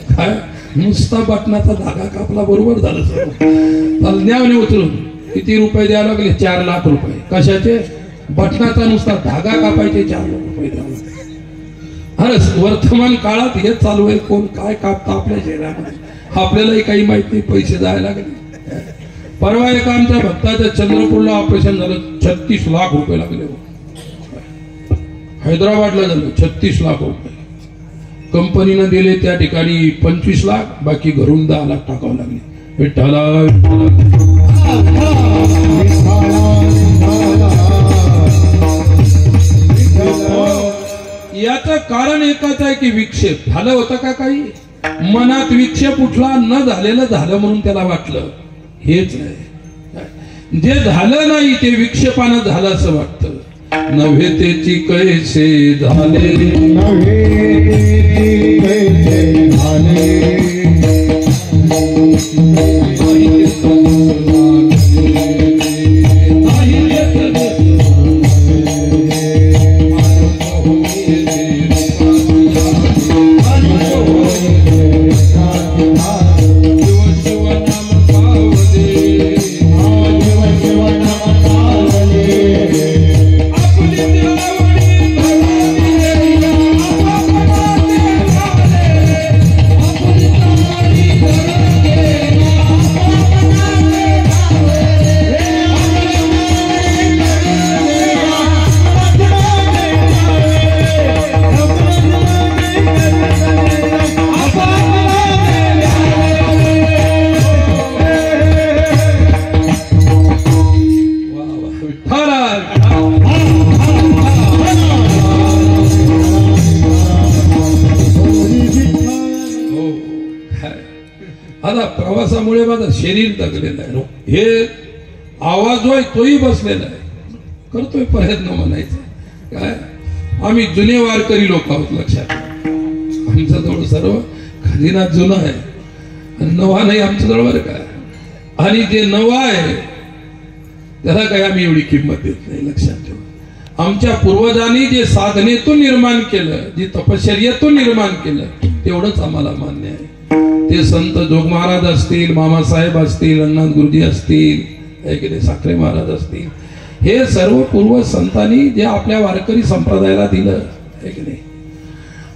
काय नुसता बटनाचा धागा कापला, बरोबर झालं सर. तज्ञाने उचलून किती रुपये द्यावे लागले, 4 लाख रुपये. कशाचे? बटनाचा नुसता धागा कापायचे 4 लाख रुपये द्यावे. अरे वर्तमान काळात हे चालू आहे, कोण काय कापता आपल्या शहरामध्ये आपल्यालाही काही माहित नाही, पैसे जायला लागले. परवा एका आमच्या भक्ताच्या चंद्रपूरला ऑपरेशन झालं, 36 लाख रुपये लागले. हैदराबादला झालं 36 लाख रुपये. कंपनीनं दिले त्या ठिकाणी 25 लाख, बाकी घरून 10 लाख टाकावं लागले. विठ्ठला याचं कारण एकच आहे की विक्षेप झालं होतं का, काही मनात विक्षेप उठला, न झालेलं झालं म्हणून त्याला वाटलं. हेच आहे, जे झालं नाही ते विक्षेपानं झालं असं वाटतं. नव्हे तेची कैसे झाले, प्रवासामुळे माझं शरीर दगलेलं आहे. हे आवाज होय तोही बसलेला आहे, करतोय प्रयत्न म्हणायचं. काय आम्ही जुने वारकरी लोक आहोत, लक्षात. आमच्या जवळ सर्व खजिना जुना आहे, नवा नाही आमच्या जवळ, बरं का. आणि जे नवा आहे त्याला काय आम्ही एवढी किंमत देत नाही, लक्षात ठेवा. आमच्या पूर्वजांनी जे साधनेतून निर्माण केलं, जे तपश्चर्येतून निर्माण केलं, तेवढंच आम्हाला मान्य आहे. ते संत जोग महाराज असतील, मामासाहेब असतील, अण्णा गुरुजी असतील, साखरे महाराज असतील, हे सर्व पूर्व संतांनी जे आपल्या वारकरी संप्रदायाला दिलं, आहे की नाही.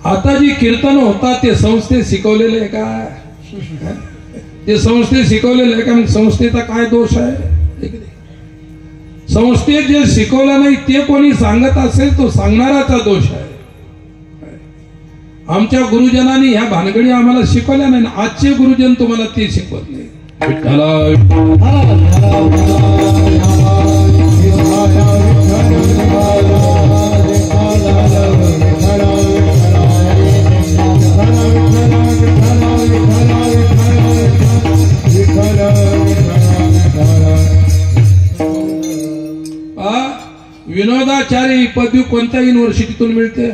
आता जी कीर्तन होतात ते संस्थेत शिकवलेले आहे का? ते संस्थेत शिकवलेलं आहे का? मग संस्थेचा काय दोष आहे? संस्थेत जे शिकवलं नाही ते कोणी सांगत असेल तो सांगणाराचा दोष आहे. आमच्या गुरुजनांनी ह्या भानगडी आम्हाला शिकवल्या नाही, आजचे गुरुजन तुम्हाला ते शिकवत नाही. विठ्ठला पदवी कोणत्या युनिव्हर्सिटीतून मिळते?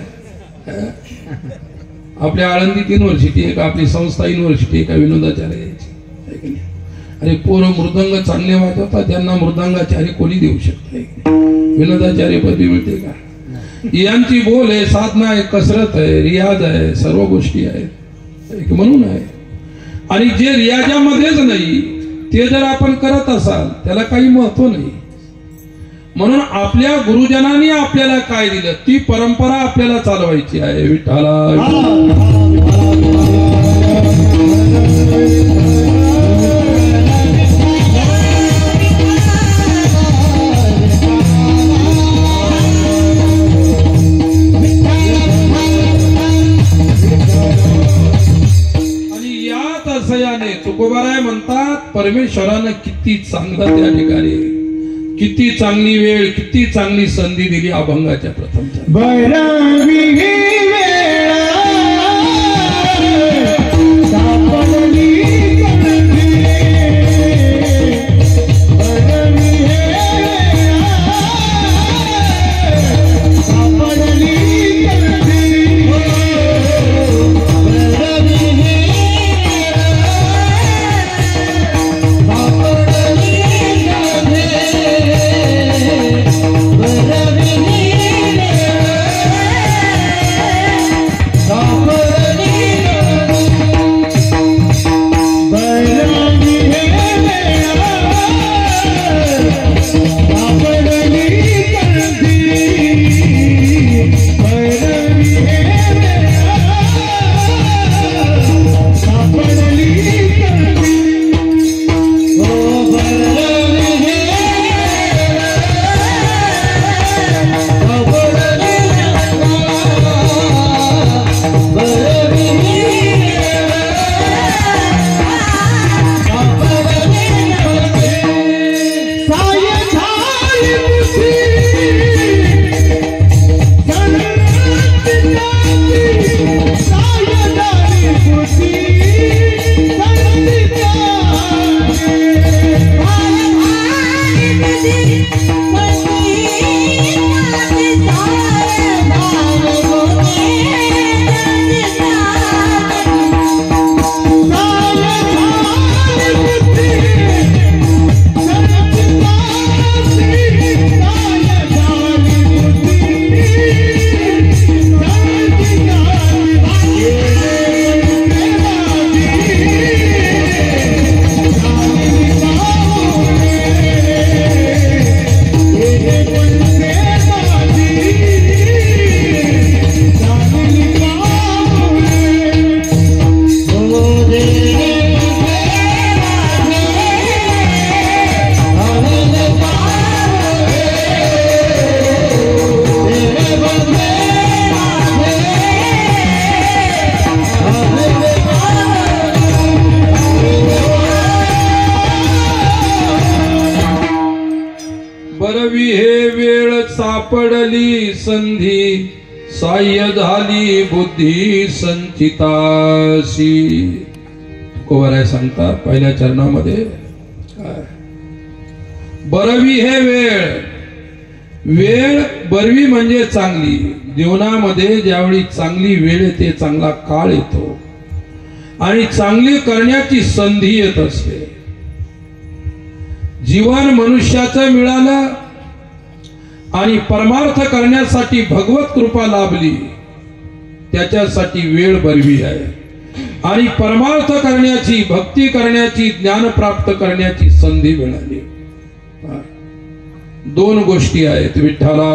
आपल्या आळंदीत युनिव्हर्सिटी आहे का, आपली संस्था युनिव्हर्सिटी आहे का विनोदाचार्याची? अरे पोरं मृदंग चांगले वाजवतात, त्यांना मृदंगाचार्य कोणी देऊ शकते? विनोदाचार्य पदवी मिळते का? यांची बोल आहे, साधना आहे, कसरत आहे, रियाज आहे, सर्व गोष्टी आहेत म्हणून आहे. आणि जे रियाजामध्येच नाही ते जर आपण करत असाल त्याला काही महत्व नाही. म्हणून आपल्या गुरुजनांनी आपल्याला काय दिलं ती परंपरा आपल्याला चालवायची आहे. विठ्ठला तुकोबाराय म्हणतात, परमेश्वरानं किती चांगलं त्या ठिकाणी, किती चांगली वेळ, किती चांगली संधी दिली अभंगाच्या प्रथमच्या. सापडली संधी, साह्य झाली बुद्धी संचितासी. तुकोबाराय सांगतात पहिल्या चरणामध्ये काय, बरवी हे वेळ. वेळ बरवी म्हणजे चांगली. जीवनामध्ये ज्यावेळी चांगली वेळ येते, चांगला काळ येतो आणि चांगली करण्याची संधी येत असते. जीवन मनुष्याचं मिळालं आणि परमार्थ करण्यासाठी भगवत कृपा लाभली, त्याच्यासाठी वेळ बरवी आहे. आणि परमार्थ करण्याची, भक्ती करण्याची, ज्ञान प्राप्त करण्याची संधी मिळाली. दोन गोष्टी आहेत विठ्ठला.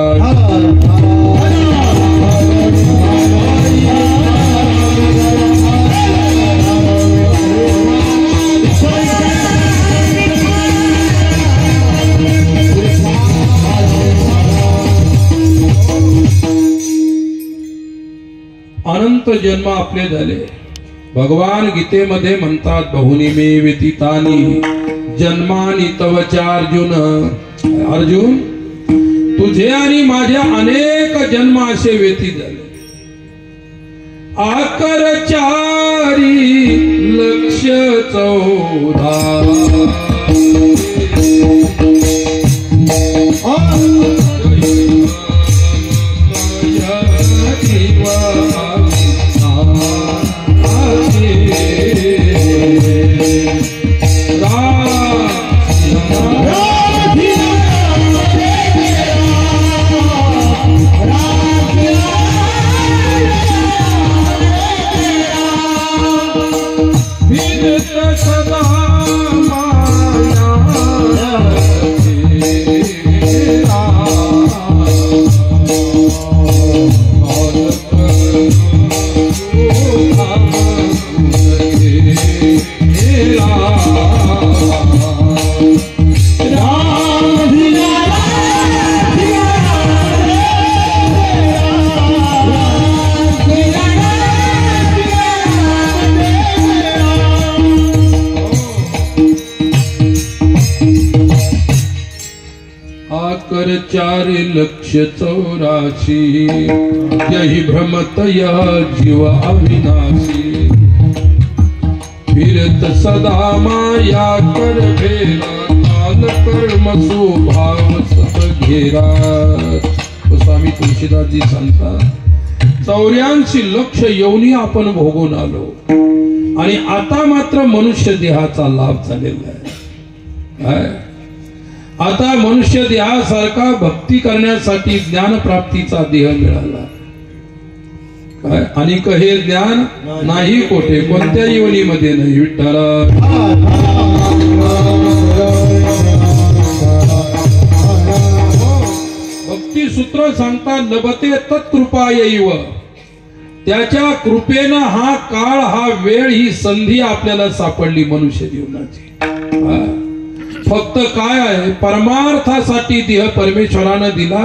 अनंत जन्म आपले झाले. भगवान गीतेमध्ये म्हणतात, बहुनी मे व्यतीतानी जन्मानी तवच्या अर्जुन. अर्जुन, तुझे आणि माझ्या अनेक जन्म असे व्यतीत झाले. आकर 4,14,000 कर 4,84,00,000 यही भ्रमत यह जीव अविनाशी फिरत सदा माया कर भेला काल कर्म स्वभाव सब घेरा. स्वामी तुळशीदासजी सांगतात 84 लक्ष योनी आपण भोगून आलो आणि आता मात्र मनुष्य देहाचा लाभ झालेला आहे. आता मनुष्य देहासारखा भक्ती करण्यासाठी ज्ञान प्राप्तीचा देह मिळाला. काय आणि हे ज्ञान नाही कोठे कोणत्या योनीमध्ये नाही. विठ्ठला भक्ती सूत्र सांगता लभते तत्कृपा येईव. त्याच्या कृपेनं हा काळ हा वेळ ही संधी आपल्याला सापडली मनुष्य जीवनाची. फक्त काय आहे परमार्थासाठी देह परमेश्वरानं दिला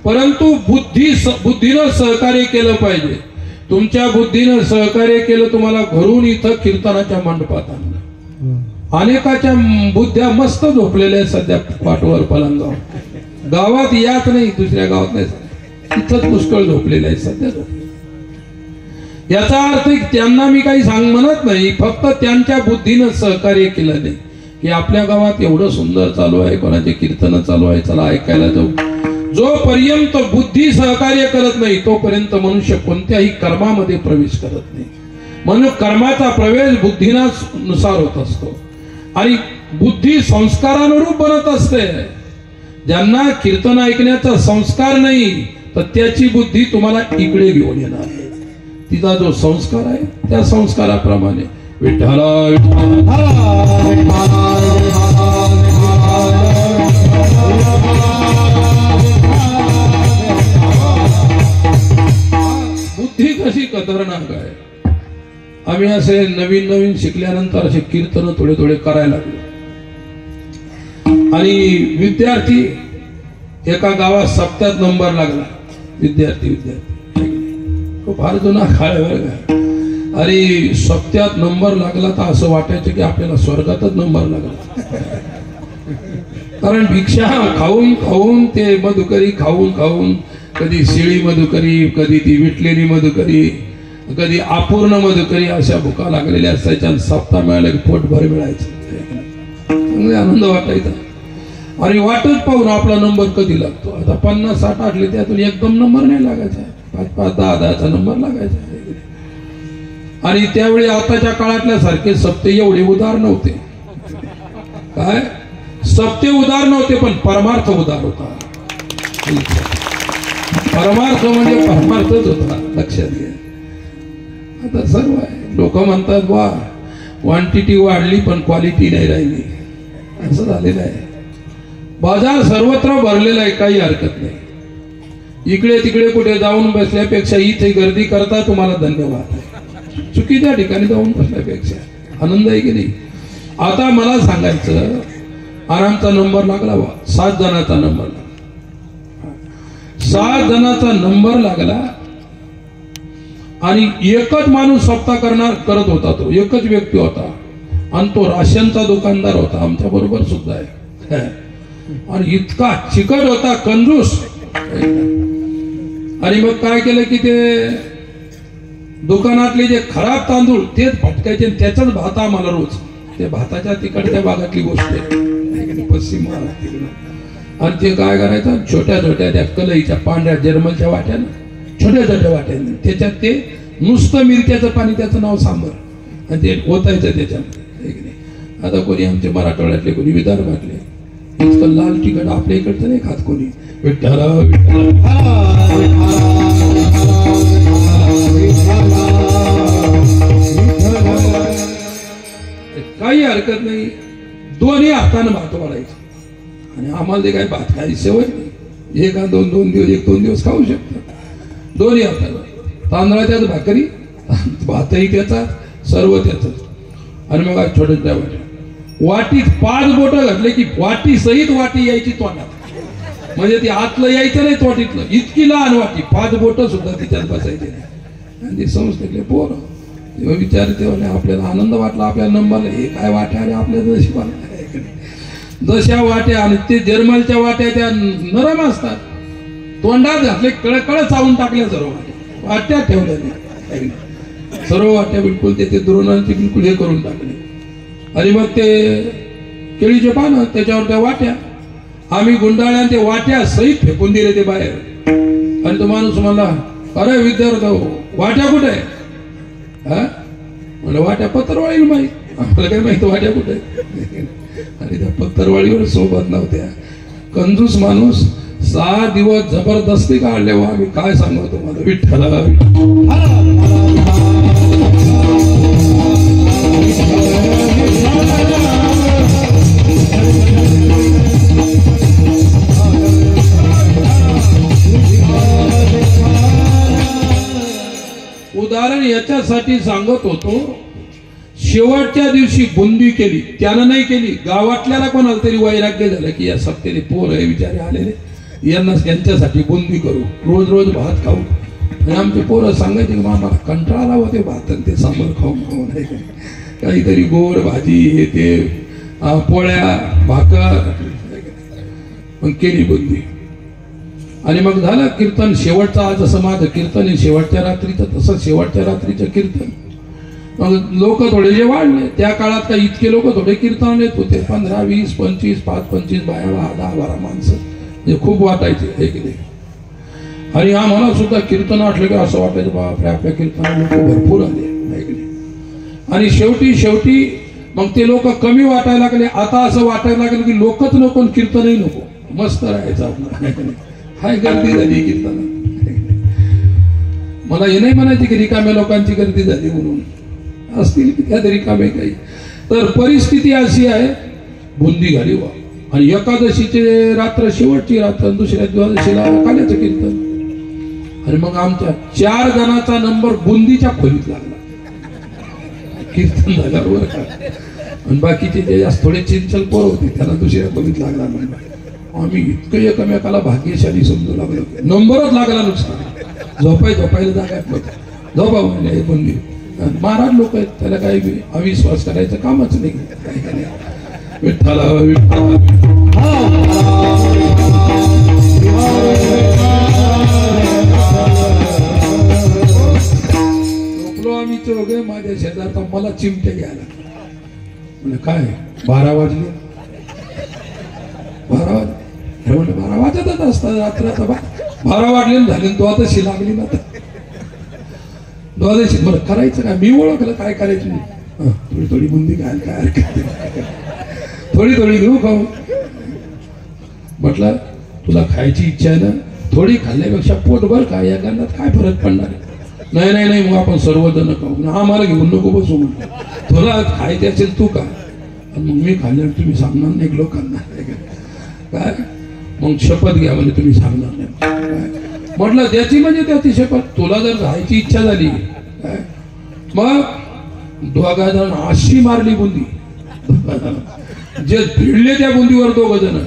परंतु बुद्धीनं सहकार्य केलं पाहिजे. तुमच्या बुद्धीनं सहकार्य केलं तुम्हाला घरून इथं कीर्तनाच्या मंडपात आणलं. अनेकाच्या बुद्ध्या मस्त झोपलेल्या सध्या पाठवर पलंगावर गावात याच नाही दुसऱ्या गावात नाही इथंच पुष्कळ झोपलेल्या आहे सध्या. याचा अर्थ त्यांना मी काही म्हणत नाही फक्त त्यांच्या बुद्धीनं सहकार्य केलं नाही की आपल्या गावात एवढं सुंदर चालू आहे कोणाचे कीर्तन चालू आहे चला ऐकायला जाऊ. जोपर्यंत बुद्धी सहकार्य करत नाही तोपर्यंत मनुष्य कोणत्याही कर्मामध्ये प्रवेश करत नाही. म्हणून कर्माचा प्रवेश बुद्धीनुसार होत असतो आणि बुद्धी संस्कारानुरूप बनत असते. ज्यांना कीर्तन ऐकण्याचा संस्कार नाही तर त्याची बुद्धी तुम्हाला इकडे घेऊन येणार आहे. तिचा जो संस्कार आहे त्या संस्काराप्रमाणे विठ्ठला बुद्धी कशी खतरनाक आहे. आम्ही असे नवीन नवीन शिकल्यानंतर असे कीर्तन थोडे थोडे करायला लागलो आणि विद्यार्थी एका गावात सप्त्यात नंबर लागला. विद्यार्थी फार जुना काळ वर्ग. अरे सप्त्यात नंबर लागला तर असं वाटायचं की आपल्याला स्वर्गातच नंबर लागला. कारण भिक्षा खाऊन खाऊन ते मधुकरी खाऊन खाऊन कधी शिळी मधुकरी कधी ती विटलेली मधुकरी कधी अपूर्ण मधुकरी अशा भुका लागलेल्या असायच्या. सप्ताह मिळाला की पोटभर मिळायचं. चांगले आनंद वाटायचा आणि वाटच पाहून आपला नंबर कधी लागतो. आता 50-60 आठले त्यातून एकदम नंबर नाही लागायचा. 5-5, 10-10चा नंबर लागायचा. आणि त्यावेळी आताच्या काळातल्या सारखे सप्ते एवढे उदार नव्हते. काय सप्ते उदार नव्हते पण परमार्थ उदार होता. परमार्थ म्हणजे परमार्थच होता. लक्षात घ्या. आता सर्व आहे. लोक म्हणतात वा क्वांटिटी वाढली पण क्वालिटी नाही राहिली. असं झालेलं आहे. बाजार सर्वत्र भरलेला आहे. काही हरकत नाही. इकडे तिकडे कुठे जाऊन बसल्यापेक्षा इथे गर्दी करता तुम्हाला धन्यवाद. चुकीच्या ठिकाणी जाऊन बसल्यापेक्षा आनंद आहे की नाही. आता मला सांगायचं आरामचा नंबर लागला बा. 7 जणांचा नंबर लागला. 7 जणांचा नंबर लागला आणि एकच माणूस सप्ताह करत होता. तो एकच व्यक्ती होता आणि तो राशनचा दुकानदार होता. आमच्या बरोबर सुद्धा आहे. आणि इतका चिकट होता कंजूस. आणि मग काय केलं की ते दुकानातले जे खराब तांदूळ तेच भटकायचे त्याचाच भात आम्हाला रोज. ते भाताच्या तिकडच्या भागातली गोष्ट आहे पश्चिम महाराष्ट्र. आणि ते काय करायचं छोट्या छोट्या त्या कलईच्या पांढऱ्या जर्मलच्या वाट्यानं छोट्या छोट्या वाट्यानं त्याच्यात ते नुसतं मिरच्याचं पाणी त्याचं नाव सांबर आणि ते ओतायचं त्याच्यामध्ये. आता कोणी आमचे मराठवाड्यातले कोणी विदर्भातले इतकं लाल तिखट आपल्या इकडचं नाही खात कोणी. विठ्ठला काही हरकत नाही. दोन्ही हातानं भात वाढायचं आणि आम्हाला ते काही भात खायची सवय नाही. 1-2 दिवस 1-2 दिवस खाऊ शकतो. दोन्ही हाताला तांदळाच्याच भाकरी, भातही त्याचा, सर्व त्याच. आणि मग आज छोट्या वाट्या, वाटीत 5 बोटं घातले की वाटी सहित वाटी यायची तोंडात, म्हणजे ती आतलं यायचं नाही तोटीतलं, इतकी लहान वाटी, 5 बोटं सुद्धा तिच्यात बसायचे नाही. आणि ते संस्थेतले पोर तेव्हा विचार, तेव्हा आपल्याला आनंद वाटला, आपल्या नंबरला हे काय वाट्या आणि आपल्या जशा वाट्या, आणि ते जर्मलच्या वाट्या त्या नरम असतात, तोंडात घातले कळकळ चावून टाकल्या सर्व वाट्या ठेवल्या नाही, सर्व वाट्या बिलकुल ते द्रोणांची बिलकुल हे करून टाकले. आणि मग ते केळीचे पानं त्याच्यावर त्या वाट्या आम्ही गुंडाळ्या ते वाट्या सहित फेकून दिले ते बाहेर. आणि तो माणूस म्हणला, अरे विद्यार्थी वाट्या कुठे आहे? हा म्हणजे वाट्या पत्तरवाळीला माहीत, आम्हाला काय माहित वाट्या कुठे आहे. आणि त्या पत्तरवाळीवर सोबत नव्हत्या. कंजूस माणूस 6 दिवस जबरदस्ती काढले. वा आम्ही काय सांगू तुम्हाला, विठ्ठला उदाहरण याच्यासाठी सांगत होतो, शेवटच्या दिवशी बुंदी केली, त्यानं नाही केली, गावातल्याला कोणाला तरी वैराग्य झालं की या सप्तेने पोर हे विचारे आलेले, यांच्यासाठी बुंदी करू, रोज रोज भात खाऊ. आणि आमचे पोरं सांगायचे की आम्हाला कंटाळा होते भात आणि ते सांबर खाऊन खाऊन, काहीतरी गोड भाजी हे ते पोळ्या भाकर. मग केली बुंदी. आणि मग झालं कीर्तन शेवटचा. आज असं माझं कीर्तन आहे शेवटच्या रात्रीचं, तसं शेवटच्या रात्रीचं कीर्तन. मग लोक थोडे जे वाढले, त्या काळात काही इतके लोक थोडे कीर्तन येत होते, 15, 20, 25, 5-25 बाया, 10-12 माणसं, म्हणजे खूप वाटायचे हे की नाही. आणि आम्हाला सुद्धा कीर्तन आठलं की असं वाटायचं बापरे आपल्या कीर्तनाला लोक भरपूर आले हे की नाही. आणि शेवटी मग ते लोक कमी वाटायला लागले. आता असं वाटायला लागलं की लोकच नको, कीर्तनही नको, मस्त राहायचं आपलं. हाय गर्दी झाली कीर्तनात. मला हे नाही म्हणायचे की रिकाम्या लोकांची गर्दी झाली म्हणून, असतील त्या रिकामे काही. तर परिस्थिती अशी आहे, बुंदी घाली वा. आणि एकादशीचे रात्र, शेवटची रात्र, दुसऱ्या द्वादशीला काल्याचं कीर्तन. आणि मग आमच्या 4 जणांचा नंबर बुंदीच्या खोलीत लागला कीर्तन झाल्यावर का. आणि बाकीचे जे जास्त थोडे चिंचल पोर होते त्यांना दुसऱ्या खोलीत लागला. आम्ही इतकं एकमेकाला भाग्यशाली समजू लागलो, नंबरच लागला नुसता. झोपायला जागा झोपा म्हणजे बुंदी. महाराज लोक आहेत, त्याला काही अविश्वास करायचं कामच नाही. विठ्ठला झोपलो आम्ही चौघे. माझ्या शेजारचा मला चिमटे घ्यायला म्हणजे काय 12 वाजले, 12 वाजले म्हणजे 12 वाजतच असतात रात्र. 12 वाजले झाले, द्वादशी लागली ना. द्वादशी बरं करायचं काय, मी ओळखलं काय करायचं नाही. थोडी थोडी बुंदी घाल, काय थोडी थोडी घेऊ खाऊ. म्हटलं तुला खायची इच्छा आहे ना, थोडी खाल्ल्यापेक्षा पोटभर खा, या गाण्यात काय फरक पडणार. नाही नाही नाही, मग आपण सर्वजण खाऊ. आम्हाला घेऊन नको बसू म्हटलं, तुला खायचे असेल तू काय. मग मी खाल्ल्यावर तुम्ही सांगणार नाही लोकांना काय. मग शपथ घ्या म्हणजे तुम्ही सांगणार नाही. म्हटलं त्याची म्हणजे त्याची शपथ. तुला जर खायची इच्छा झाली काय, मग 2 जण अशी मारली बुंदी, जे भिडले त्या बुंदीवर 2 जण.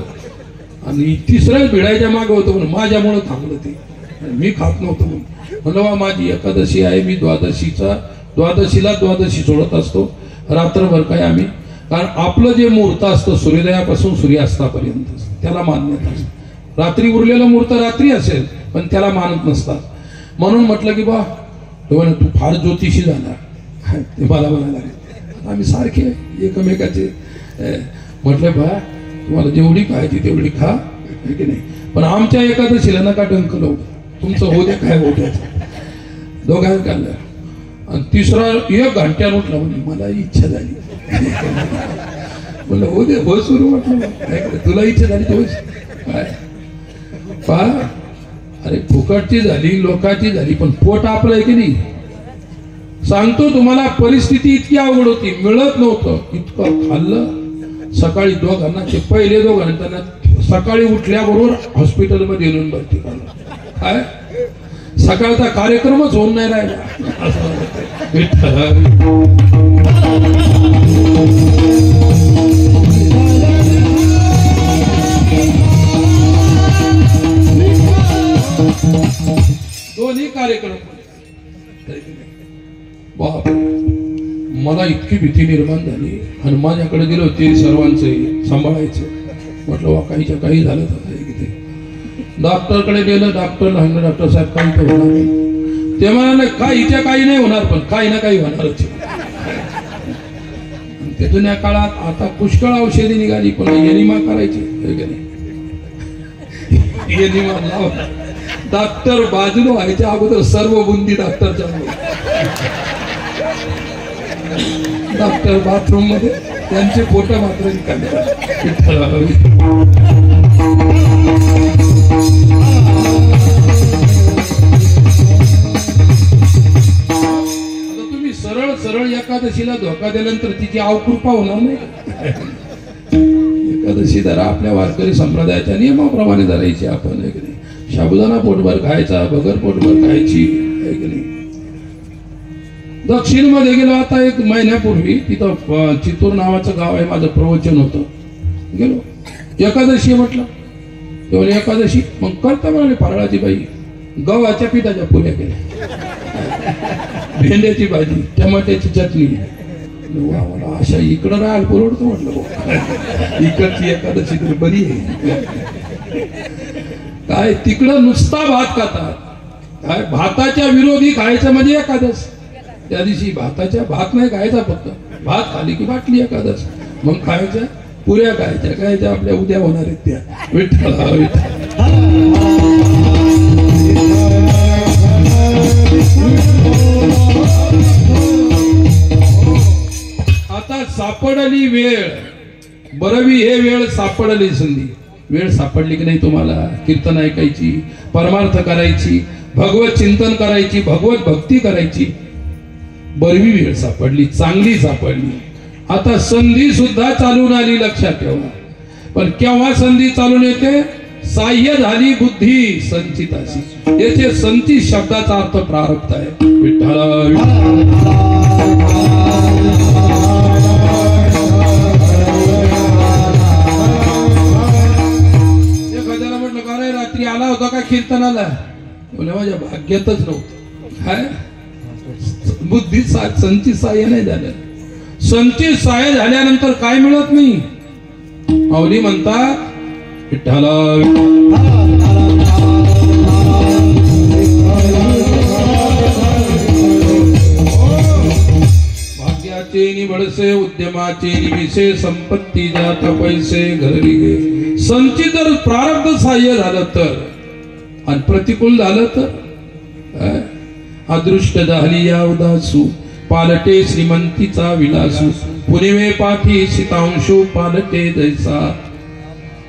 आणि 3रं भिडायच्या मागे होतं म्हणून माझ्यामुळं थांबलं ते, मी खात नव्हतो म्हणून. म्हणलं बा माझी एकादशी आहे, मी द्वादशीला द्वादशी सोडत असतो रात्रभर. काय आम्ही, कारण आपलं जे मुहूर्त असतं सूर्योदयापासून सूर्यास्तापर्यंत त्याला मान्यता असते. रात्री उरलेलं मुहूर्त रात्री असेल पण त्याला मानत नसतात. म्हणून म्हटलं की बा तू फार ज्योतिषी झाला, ते मला म्हणायला लागले. आम्ही सारखे एकमेकाचे. म्हटलं बा तुम्हाला जेवढी खायची तेवढी खा की नाही, पण आमच्या एकादशीला नका डंक लावू, तुमचं होऊ काय होत्याचं. दोघांनी काढलं. आणि 3रा 1 घंट्यानं उठला म्हणजे मला इच्छा झाली. म्हणलं हो दे, हो सुरू. म्हटलं तुला इच्छा झाली तो काय पा. अरे फुकटची झाली, लोकांची झाली, पण पोट आपलं आहे की नाही. सांगतो तुम्हाला, परिस्थिती इतकी अवघड होती, मिळत नव्हतं. इतकं खाल्लं. सकाळी दोघांना, ते पहिले दोघांना त्यांना सकाळी उठल्याबरोबर हॉस्पिटलमध्ये येऊन भरती काढलं. काय सकाळचा कार्यक्रमच होऊन नाही राहिला असं वाटतंय. विठ्ठल दोन्ही कार्यक्रम बाप. मला इतकी भीती निर्माण झाली. हनुमानाकडे गेलो ते सर्वांचे सांभाळायचं. म्हटलं वा काहीच्या काही झालं तर डॉक्टरकडे गेलं. डॉक्टरला सांगितलं डॉक्टर साहेब काही तर होणार नाही. ते म्हणाले काहीच्या काही नाही होणार पण काही ना काही होणारच. ते जुन्या काळात आता पुष्कळ औषधी निघाली पण एनिमा करायची एनिमा लावा. डॉक्टर बाजूला व्हायच्या अगोदर सर्व बुंदी डॉक्टरच्या डॉक्टर बाथरूम मध्ये त्यांचे फोटो मात्र निघाले. तुम्ही सरळ सरळ एकादशीला धोका दिल्यानंतर तिची अवकृपा होणार नाही. एकादशी धरा आपल्या वारकरी संप्रदायाच्या नियमाप्रमाणे धरायची. आपण साबुदाणा पोटभर खायचा, भगर पोटभर खायची. दक्षिण मध्ये गेलो आता 1 महिन्यापूर्वी. तिथं चितूर नावाचं गाव आहे. माझं प्रवचन होतं. गेलो एकादशी म्हटलं तेव्हा एकादशी मग करता म्हणाले फराळाची बाई गव्हाच्या पिठाच्या पुऱ्या केल्या, भेंड्याची भाजी, टमाट्याची चटणी. मला अशा इकडं राहायला परवडतो म्हटलं. इकडची एकादशी तरी बरी आहे. काय तिकडं नुसता भात खातात. काय भाताच्या विरोधी खायचं म्हणजे एकादश. त्या दिवशी भात नाही खायचा, फक्त भात खाली की बाटली एकादश. मग खायच्या पुऱ्या खायच्या. काय त्या आपल्या उद्या होणार आहेत त्या. विठ्ठल आता सापडली वेळ. बरवी हे वेळ सापडली संधी. वेळ सापडली की नाही तुम्हाला कीर्तन ऐकायची, परमार्थ करायची, भगवत चिंतन करायची, भगवत भक्ती करायची. बरवी वेळ सापडली, चांगली सापडली. आता संधी सुद्धा चालून आली, लक्षात ठेवा. पण केव्हा संधी चालून येते? साह्य झाली बुद्धी संचिताशी. याचे संचित शब्दाचा अर्थ प्रारब्ध आहे. विठ्ठल एखाद्याला म्हटलं का रे रात्री आला होता का कीर्तनाला? बोले माझ्या भाग्यातच नव्हतं. काय बुद्धी संचित साह्य नाही झालं. संचित साह्य झाल्यानंतर काय मिळत नाही. माऊली म्हणतात विठ्ठल भाग्याचे निवडसे उद्यमाचे निविसे संपत्ती जात पैसे घरी गे. संचित जर प्रारब्ध साह्य झालं तर आणि प्रतिकूल झालं तर अदृष्ट झाली या उदासू पालटे श्रीमंतीचा विलासू. पुनिवे पाठी सीतांशू पालटे जैसा.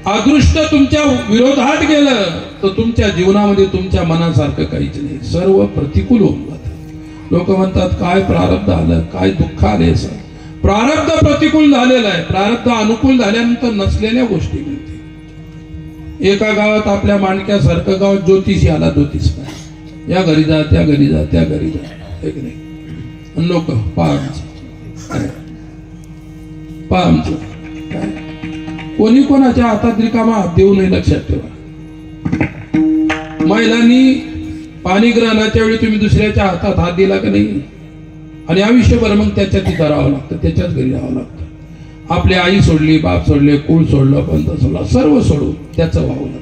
अदृष्ट तुमच्या विरोधात गेलं तर तुमच्या जीवनामध्ये तुमच्या मनासारखं काहीच नाही. सर्व प्रतिकूल होऊन जातं. लोक म्हणतात काय प्रारब्ध आलं, काय दुःख आले. सर प्रारब्ध प्रतिकूल झालेलं आहे. प्रारब्ध अनुकूल झाल्यानंतर नसलेल्या गोष्टी मिळते. एका गावात आपल्या माणक्यासारखं गावात ज्योतिषी आला. ज्योतिष काय या घरी जा, त्या घरी जा, त्या घरी जा. एक नाही लोक पामचं कोणी कोणाच्या हातात रिकामा हात देऊ नये, लक्षात ठेवा. महिलांनी पाणी ग्रहणाच्या वेळी तुम्ही दुसऱ्याच्या हातात हात दिला का नाही आणि आयुष्यभर मग त्याच्या तिथं राहावं लागतं, त्याच्याच घरी राहावं लागतं. आपली आई सोडली, बाप सोडले, कुळ सोडलं, पंथ सोडला, सर्व सोडून त्याचं व्हावं लागतं.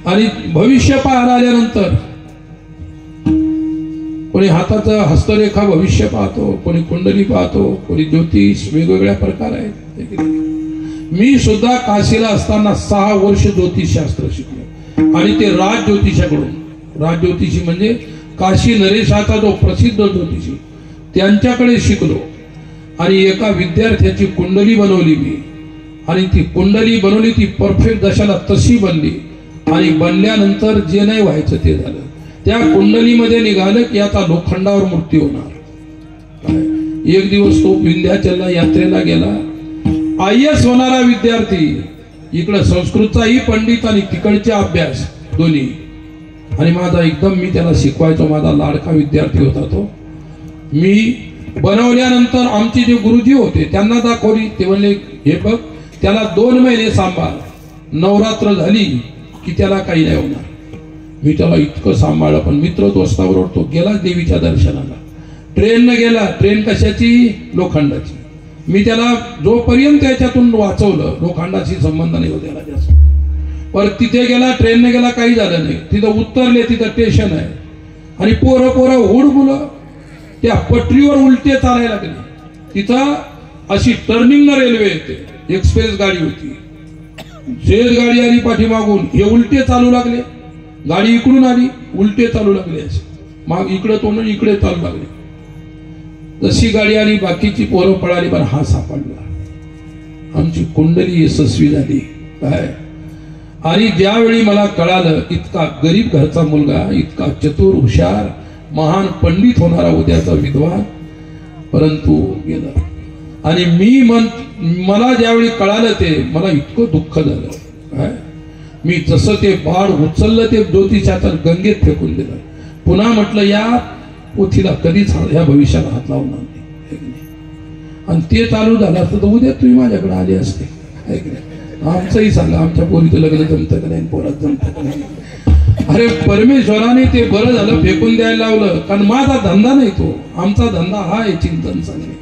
आणि भविष्य पाहायला आल्यानंतर कोणी हाताचं हस्तरेखा भविष्य पाहतो, कोणी कुंडली पाहतो, कोणी ज्योतिष, वेगवेगळ्या प्रकार आहेत. मी सुद्धा काशीला असताना 6 वर्ष ज्योतिषशास्त्र शिकलो आणि ते राज ज्योतिषाकडून. राज ज्योतिषी म्हणजे काशी नरेशाचा जो प्रसिद्ध ज्योतिषी त्यांच्याकडे शिकलो. आणि एका विद्यार्थ्याची कुंडली बनवली मी आणि ती कुंडली बनवली, ती परफेक्ट दशाला तशी बनली. आणि बनल्यानंतर जे नाही व्हायचं ते झालं. त्या कुंडलीमध्ये निघालं की आता लोखंडावर मृत्यू होणार. एक दिवस तो विंध्याचलला यात्रेला गेला. IAS होणारा विद्यार्थी, इकडे संस्कृतचाही पंडित आणि तिकडचे अभ्यास दोन्ही. आणि माझा एकदम मी त्याला शिकवायचो, माझा लाडका विद्यार्थी होता तो. मी बनवल्यानंतर आमचे जे गुरुजी होते त्यांना दाखवली. ते म्हणले हे बघ त्याला 2 महिने सांभाळ, नवरात्र झाली की त्याला काही नाही होणार. मी त्याला इतकं सांभाळलं. पण मित्र दोस्ताबरोबर तो गेला देवीच्या दर्शनाला. ट्रेननं गेला. ट्रेन कशाची? लोखंडाची. मी त्याला जोपर्यंत याच्यातून वाचवलं, लोखंडाशी संबंध नाही होता त्याला जास्त. पर तिथे गेला, ट्रेनने गेला, काही झालं नाही. तिथं उतरले, तिथं स्टेशन आहे आणि पोरं हुड मुलं त्या पटरीवर उलटे चालायला लागले. तिथं अशी टर्निंग न रेल्वे येते, एक्सप्रेस गाडी होती. शेर गाडी आली पाठीमागून, हे उलटे चालू लागले. गाडी इकडून आली, उलटे चालू लागले. असे माग इकडे तोंड इकडे चालू लागले. जशी गाडी आली बाकीची पोरं पळाली, पण हा सापडला. आमची कुंडली यशस्वी झाली. काय आणि ज्यावेळी मला कळालं इतका गरीब घरचा मुलगा, इतका चतुर हुशार महान पंडित होणारा उद्याचा विद्वान, परंतु गेला. आणि मला ज्यावेळी कळालं ते मला इतकं दुःख झालं. काय मी जसं ते बाळ उचललं, ते ज्योतिषाच्या गंगेत फेकून दिलं. पुन्हा म्हटलं या पोथीला कधीच ह्या भविष्याला हात लावणार नाही. आणि ते चालू झालं असतं तर उद्या तुम्ही माझ्याकडे आले असते. आमचंही सांगा, आमच्या पोरीचं लग्न जमतं का नाही, पोरात जमतं का नाही. अरे परमेश्वराने ते बरं झालं फेकून द्यायला लावलं, कारण माझा धंदा नाही तो. आमचा धंदा हा आहे चिंतन सांगणे.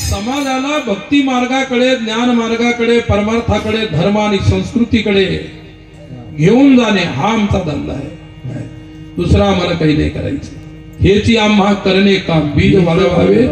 समाजाला भक्ती मार्गाकडे, ज्ञान मार्गाकडे, परमार्थाकडे, धर्म आणि संस्कृतीकडे घेऊन जाणे हा आमचा धंदा आहे. दुसरा आम्हाला काही नाही करायचं. हेची आम्हा करणे काम बीज वाढवावे.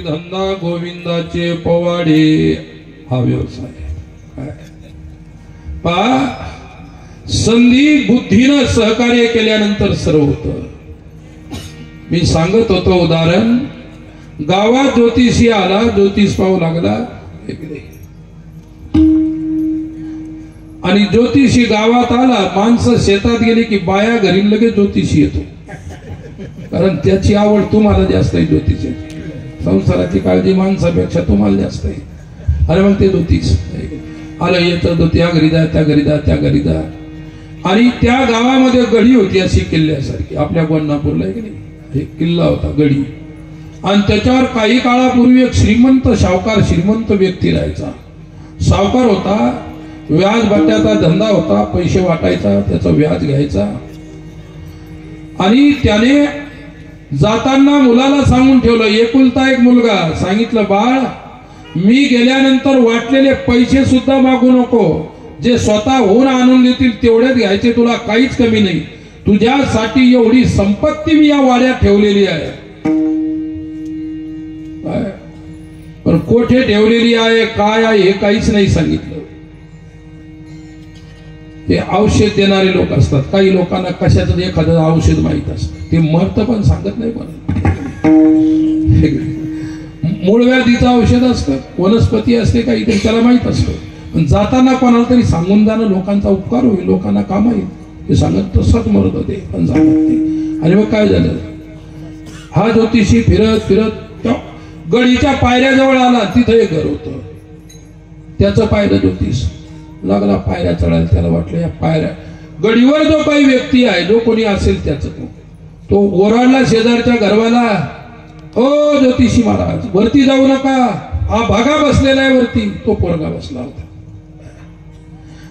धंदा गोविंदाचे पोवाडे हा व्यवसाय. संधी बुद्धीनं सहकार्य केल्यानंतर सर्व होतं. मी सांगत होतो उदाहरण, गावात ज्योतिषी आला, ज्योतिष पाहू लागला. आणि ज्योतिषी गावात आला, माणसं शेतात गेली की बाया घरी लगेच ज्योतिषी येतो. कारण त्याची आवड तुम्हाला जास्त आहे ज्योतिषाची. संसाराची काळजी माणसापेक्षा तुम्हाला जास्त आहे. अरे मग ते ज्योतिष आलं, येतं त्या घरी जा, त्या घरी जा, त्या घरी जा. आणि त्या गावामध्ये गडी होती अशी किल्ल्यासारखी. आपल्या गोंडापूरला एक किल्ला होता गडी. आणि त्याच्यावर काही काळापूर्वी एक श्रीमंत सावकार, श्रीमंत व्यक्ती राहायचा. सावकार होता, व्याज भट्ट्याचा धंदा होता, पैसे वाटायचा, त्याचा व्याज घ्यायचा. आणि त्याने जाताना मुलाला सांगून ठेवलं, एकुलता एक मुलगा, सांगितलं बाळ मी गेल्यानंतर वाटलेले पैसे सुद्धा मागू नको. जे स्वतः होऊन आणून देतील तेवढेच घ्यायचे, तुला काहीच कमी नाही. तुझ्यासाठी एवढी संपत्ती मी या वाड्यात ठेवलेली आहे. पण कोठे ठेवलेली आहे, काय आहे हे काहीच नाही सांगितलं. ते औषध देणारे लोक असतात. काही लोकांना कशाचं एखादं औषध माहित असतं, ते मर्त पण सांगत नाही. पण मूळ व्याधीचं औषध असतं, वनस्पती असते, काही तरी त्याला माहित असतं. पण जाताना कोणाला तरी सांगून जाणं, लोकांचा उपकार होईल, लोकांना काम येईल, ते सांगत तसंच मरत होते, पण सांगत नाही. आणि मग काय झालं, हा ज्योतिषी फिरत फिरत गडीच्या पायऱ्याजवळ आला. तिथं एक घर होतं, त्याचं पाहिलं ज्योतिष. लागला पायऱ्या चढायला. त्याला वाटलं या पायऱ्या, गडीवर जो काही व्यक्ती आहे, जो कोणी असेल त्याच, तो ओरडला शेजारच्या घरवाला, ओ ज्योतिषी महाराज वरती जाऊ नका, हा भागा बसलेला आहे वरती. तो पोरगा बसला होता.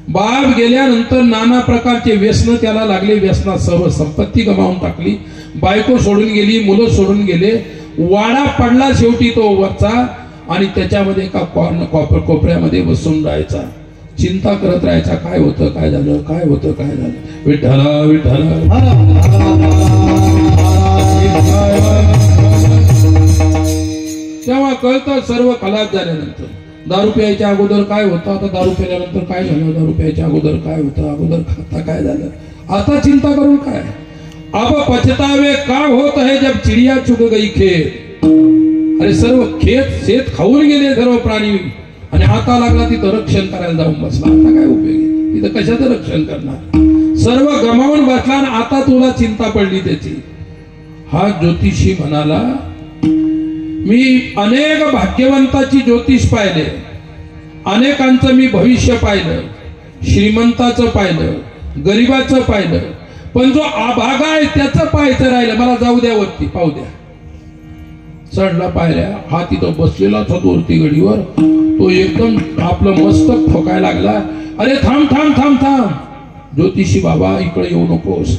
बाप गेल्यानंतर नाना प्रकारचे व्यसन त्याला लागले. व्यसनात सर्व संपत्ती गमावून टाकली. बायको सोडून गेली, मुलं सोडून गेले. वाडा पडला शेवटी तो वरचा. आणि त्याच्यामध्ये एका कोपऱ्यामध्ये बसून राहायचा. चिंता करत राहायचा, काय होतं काय झालं, काय होतं काय झालं. विठ्ठला विठ्ठला. तेव्हा कळतं सर्व खलास झाल्यानंतर. दारू प्यायच्या अगोदर काय होतं, आता दारू प्यायल्यानंतर काय झालं, दारू प्यायच्या अगोदर काय होतं, अगोदर खाता काय झालं, आता चिंता करून काय. अब पछतावे का होत है जब चिड़िया चुग गई खेत. अरे सर्व खेत शेत खाऊन गेले सर्व प्राणी, आणि आता लागला तिथं रक्षण करायला जाऊन बसला. आता काय उपयोग, तिथं कशाचं रक्षण करणार. सर्व गमावून बसला आणि आता तुला चिंता पडली त्याची. हा ज्योतिषी म्हणाला, मी अनेक भाग्यवंताची ज्योतिष पाहिले, अनेकांचं मी भविष्य पाहिलं, श्रीमंताचं पाहिलं, गरीबाचं पाहिलं, पण जो आभागा आहे त्याचं पाहायचं राहिलं. मला जाऊ द्या वरती, पाहू द्या. चढला पायऱ्या, हा तिथं बसलेलाच होतो वरती गडीवर. तो एकदम आपलं मस्तक ठोकायला लागला. अरे थांब थांब थांब थांब, ज्योतिषी बाबा इकडे येऊ नकोस,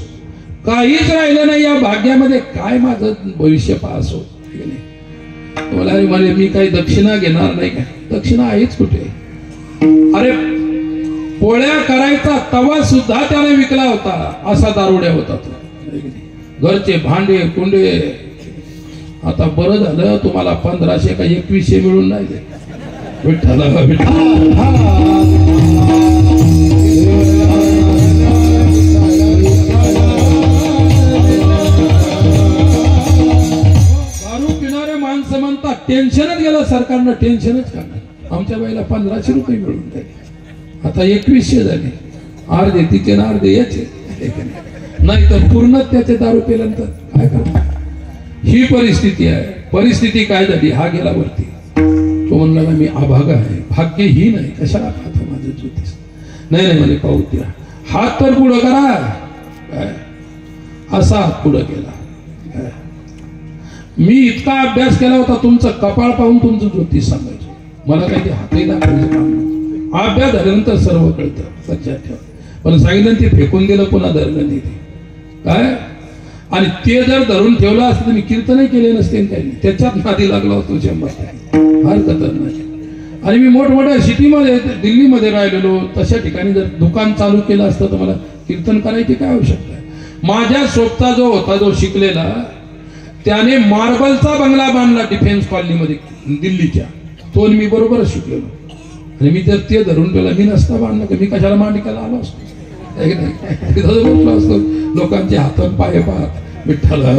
काहीच राहिलं नाही या भाग्यामध्ये, काय माझं भविष्य पास होत. मला म्हणे मी काही दक्षिणा घेणार नाही. काय दक्षिणा आहेच कुठे. अरे पोळ्या करायचा तवा सुद्धा त्याने विकला होता, असा दारुड्या होता तो. घरचे भांडे कुंडे. आता बरं झालं तुम्हाला 1500 का 2100 मिळून नाही. विठ्ठला माणसं म्हणतात टेन्शनच गेलं सरकारनं, टेन्शनच करणार. आमच्या बाईला 1500 रुपये मिळून जाईल, आता 2100 झाले. अर्धे तिचे ना अर्धे याचे, नाही तर पूर्ण त्याचे दारू पेल्यानंतर काय करणार. ही परिस्थिती आहे. परिस्थिती काय झाली, हा गेला वरती. तो म्हणला मी अभागा आहे, भाग्य ही नाही, कशाला पाहतो माझं ज्योतिष. नाही नाही म्हणे पाहू द्या, हात तर पुढं करा. काय असा हात पुढं केला. मी इतका अभ्यास केला होता, तुमचं कपाळ पाहून तुमचं ज्योतिष सांगायचं. मला काही हातही दाखवायचं काम नव्हतं. अभ्यास झाल्यानंतर सर्व कळतं, लक्षात ठेवा. पण सांगितलं ते फेकून दिलं, पुन्हा धरलं नाही ते. काय आणि ते जर धरून ठेवलं असतं तर मी कीर्तनही केले नसते काही. त्याच्यात नादी लागला होतो 100%. फार खतरनाक. आणि मी मोठमोठ्या सिटीमध्ये दिल्लीमध्ये राहिलेलो, तशा ठिकाणी जर दुकान चालू केलं असतं तर मला कीर्तन करायची काय आवश्यकता आहे. माझ्या सोबता जो होता, जो शिकलेला, त्याने मार्बलचा बंगला बांधला डिफेन्स कॉलनीमध्ये दिल्लीच्या. तो मी बरोबरच शिकलेलो. आणि मी जर ते धरून ठेवला, मी नसता बांधला की मी कशाला मांडिकाला आलो असतो. असतो लोकांचे हात पाय पाहत. विठ्ठला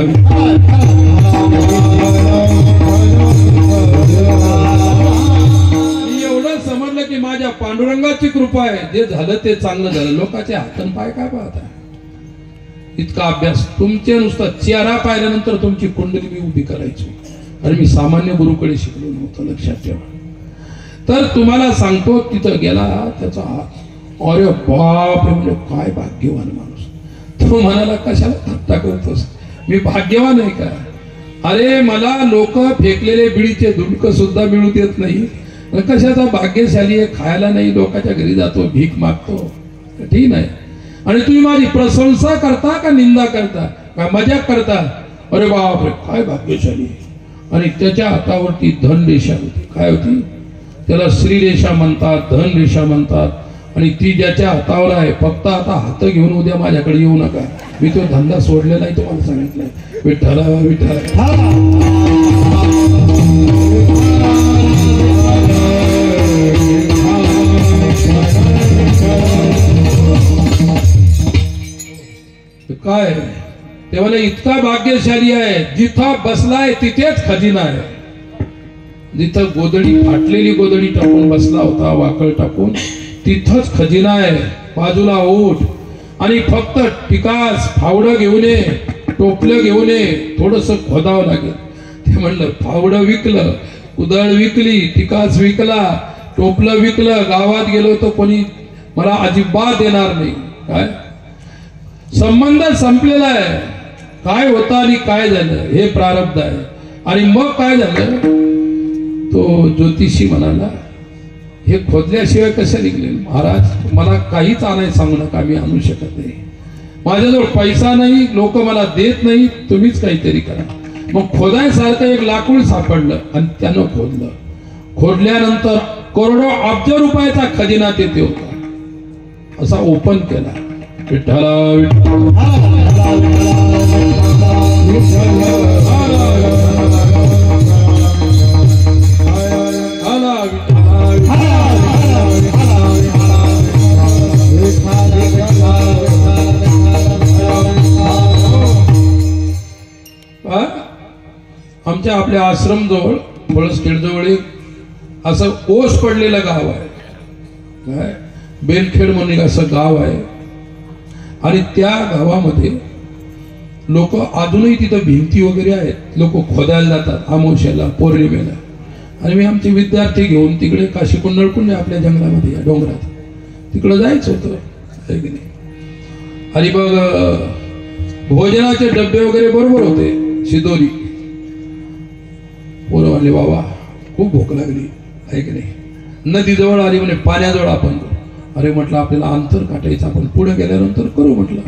एवढं समजलं की माझ्या पांडुरंगाची कृपा आहे, जे झालं ते चांगलं झालं. लोकांचे हात पाय काय पाहत आहे. इतका अभ्यास. तुमचे नुसता चेहरा पाहिल्यानंतर तुमची कुंडली मी उभी करायची. आणि मी सामान्य गुरुकडे शिकलो नव्हतं, लक्षात ठेवा. तर तुम्हाला सांगतो, तिथं गेला त्याचा हात. अरे बाप, म्हणजे काय भाग्यवान माणूस. तो म्हणाला कशाला थट्टा करतोस, मी भाग्यवान आहे का. अरे मला लोक फेकलेले बिडीचे धुडकं सुद्धा मिळू देत नाही. कशाचा भाग्यशाली आहे, खायला नाही, लोकांच्या घरी जातो, भीक मागतो, कठीण आहे. आणि तुम्ही माझी प्रशंसा करता का निंदा करता का मजाक करता. अरे बाप रे, काय भाग्यशाली. आणि त्याच्या हातावरती धन रेषा होती. काय होती, त्याला श्री रेषा म्हणतात, धन रेषा म्हणतात. आणि ती ज्याच्या हातावर आहे, फक्त आता हात घेऊन उद्या माझ्याकडे येऊ नका, मी तो धंदा सोडलेला नाही, तुम्हाला सांगितलंय. विठ्ठला विठ्ठला. काय तेव्हा इतका भाग्यशाली आहे, जिथं बसलाय तिथेच खजिना आहे. जिथं गोदडी, फाटलेली गोदडी टाकून बसला होता, वाकळ टाकून, तिथंच खजिना आहे. बाजूला ओठ आणि फक्त टिकास, फावडं घेऊन ये, टोपलं घेऊन ये, थोडस खोदावं लागेल. ते म्हणलं फावडं विकलं, कुदळ विकली, टिकास विकला, टोपलं विकलं, गावात गेलो तर कोणी मला अजिबात देणार नाही. काय संबंध संपलेला आहे. काय होतं आणि काय झालं हे प्रारब्ध आहे. आणि मग काय झालं, तो ज्योतिषी म्हणाला हे खोदल्याशिवाय कसं निघेल. महाराज मला काहीच आणायला सांगू नका, मी आणू शकत नाही, माझ्याजवळ पैसा नाही, लोक मला देत नाही, तुम्हीच काहीतरी करा. मग खोदायसारखं एक लाकूड सापडलं आणि त्यानं खोदलं. खोदल्यानंतर करोडो अब्ज रुपयाचा खजिना तेथे होता. असा ओपन केला. विठ्ठला विठ्ठला आमच्या आपल्या आश्रम जवळ पळसखेड जवळ एक असं ओस पडलेलं गाव आहे. काय बेलखेड म्हणून असं गाव आहे. आणि त्या गावामध्ये लोक अजूनही तिथं भिंती वगैरे आहेत. लोक खोदायला जातात अमावस्याला पौर्णिमेला. आणि मी आमचे विद्यार्थी घेऊन तिकडे काशी कुंडळकुंड आपल्या जंगलामध्ये या डोंगरात तिकडे जायचं होतं. आणि मग भोजनाचे डबे वगैरे बरोबर होते. शिदोरी पोरं म्हणले बाबा खूप भूक लागली आहे की नाही. नदीजवळ आली म्हणे पाण्याजवळ आपण. अरे म्हटलं आपल्याला अंतर काटायचं आपण पुढे गेल्यानंतर करू म्हटलं.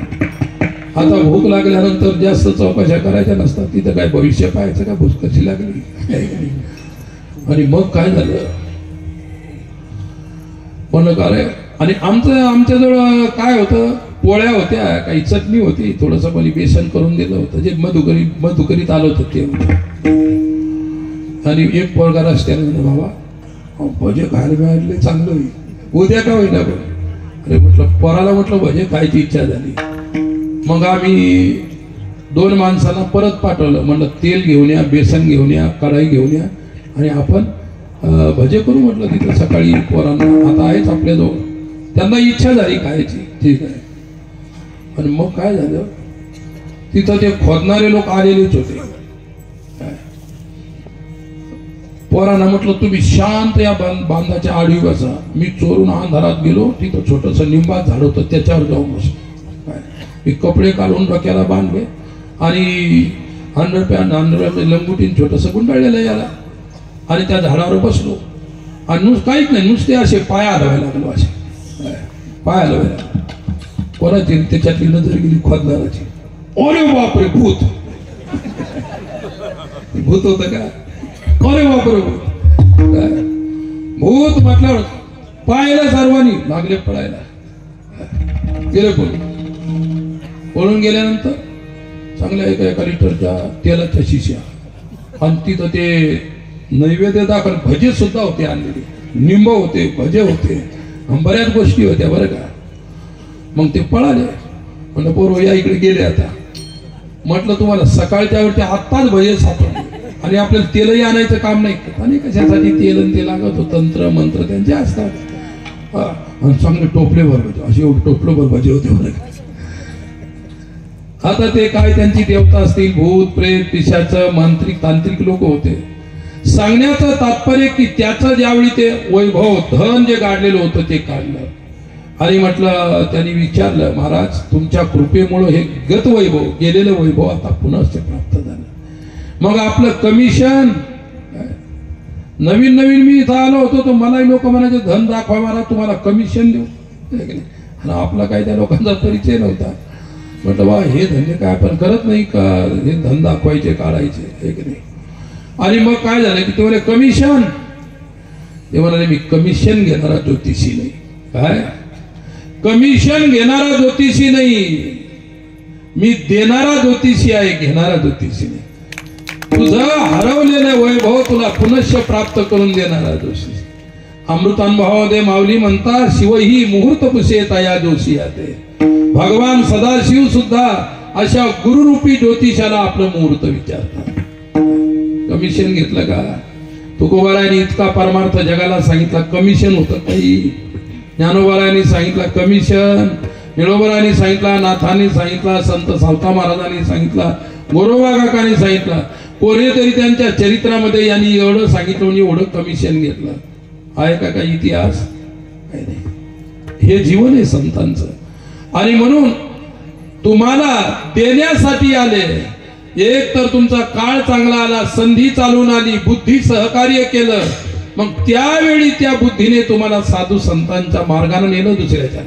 आता भूक लागल्यानंतर जास्त चौकशा करायच्या नसतात. तिथं काय भविष्य पाहायचं का भूक कशी लागली. आणि मग काय झालं म्हणलं का रे. आणि आमच्याजवळ काय होतं पोळ्या होत्या काही चटणी होती थोडंसं कोणी बेसन करून दिलं होतं जे मधुकरीत आलं होतं ते होतं. आणि एक पोरगा रस्त्याने म्हणलं बाबा भजे खायला मिळाले चांगलं होईल उद्या का होईना बघ. अरे म्हटलं पोराला म्हटलं भजे खायची इच्छा झाली. मग आम्ही 2 माणसांना परत पाठवलं. म्हणलं तेल घेऊन या बेसन घेऊन या कढाई घेऊन या आणि आपण भजे करू म्हटलं तिथं सकाळी पोरांना आता आहेच आपल्याजवळ. त्यांना इच्छा झाली खायची ठीक आहे. आणि मग काय झालं तिथं ते खोदणारे लोक आलेलेच होते. पोरांना म्हटलं तुम्ही शांत या बांधाच्या आडवी बसा. मी चोरून अंधारात गेलो तिथं छोटस निंबा झाड होतं त्याच्यावर जाऊन बसलो. मी कपडे काढून डोक्याला बांधले आणि अंडरपॅन्ट लंगुटीन छोटस गुंडाळलेलं याला आणि त्या झाडावर बसलो. आणि काहीच नाही नुसते असे पाया हलवायला लागलो. असे पाय हलवायला कोणाची त्याच्यातली नजर गेली खोदणाराची. अरे बापरे भूत भूत होत का. अरे बापरे भूत म्हटल्यावर पाहिलं सर्वांनी लागले पळायला. गेले पळून गेल्यानंतर चांगल्या एका लिटरच्या तेलाच्या शिश्या आणि तिथं ते नैवेद्य दाखल भजे सुद्धा होते आणलेले. निंब होते भजे होते बऱ्याच गोष्टी होत्या बरं का. मग ते पळाले. म्हणलं पोरं या इकडे गेले. आता म्हटलं तुम्हाला सकाळच्या वरती आत्ताच भजे सापडले आणि आपल्याला तेलही आणायचं काम नाही. आणि कशासाठी तेल आणि ते लागत होतं तंत्र मंत्र त्यांचे असतात. आणि चांगले टोपलेभर भजे असे एवढे टोपलेभर भजे होते बरं का. आता ते काय त्यांची देवता असतील भूत प्रेत पिशाच मांत्रिक तांत्रिक लोक होते. सांगण्याचं तात्पर्य की त्याचं ज्यावेळी ते वैभव धन जे गाडलेलं होतं ते काढलं. आणि म्हटलं त्यांनी विचारलं महाराज तुमच्या कृपेमुळे हे गत वैभव गेलेलं वैभव आता पुन्हा प्राप्त झालं. मग आपलं कमिशन नवीन मी इथं आलो होतो तर मलाही लोक म्हणायचे धन दाखवा मला तुम्हाला कमिशन देऊ. आणि आपला काय त्या लोकांचा परिचय नव्हता. म्हटलं बा हे धंदे काय आपण करत नाही का हे धन दाखवायचे काढायचे हे की नाही. आणि मग काय झालं की ते म्हणे कमिशन. ते म्हणाले मी कमिशन घेणारा ज्योतिषी नाही. काय कमिशन घेणारा ज्योतिषी नाही मी देणारा ज्योतिषी आहे घेणारा ज्योतिषी नाही. तुझं हरवलेलं वैभव तुला पुनश्च प्राप्त करून देणारा ज्योतिषी. अमृतानुभवामध्ये माऊली म्हणतात शिव ही मुहूर्त पुसेता या जोशी आते. भगवान सदाशिव सुद्धा अशा गुरुरूपी ज्योतिषाला आपलं मुहूर्त विचारतात. कमिशन घेतलं का. तुकोबारायांनी इतका परमार्थ जगाला सांगितला कमिशन होतं काही. ज्ञानोबारायांनी सांगितलं कमिशन. निळोबारायांनी सांगितला नाथांनी सांगितला संत सावता महाराजांनी सांगितला गोरोबा काकांनी सांगितलं. कोणी तरी त्यांच्या चरित्रामध्ये यांनी एवढं सांगितलं म्हणजे एवढं कमिशन घेतलं आहे का काही इतिहास काही नाही. हे जीवन आहे संतांचं. आणि म्हणून तुम्हाला देण्यासाठी आले. एक तर तुमचा काळ चांगला आला संधी चालून आली बुद्धी सहकार्य केलं मग त्यावेळी त्या बुद्धीने तुम्हाला साधू संतांच्या मार्गाने नेलं दुसऱ्याच्या.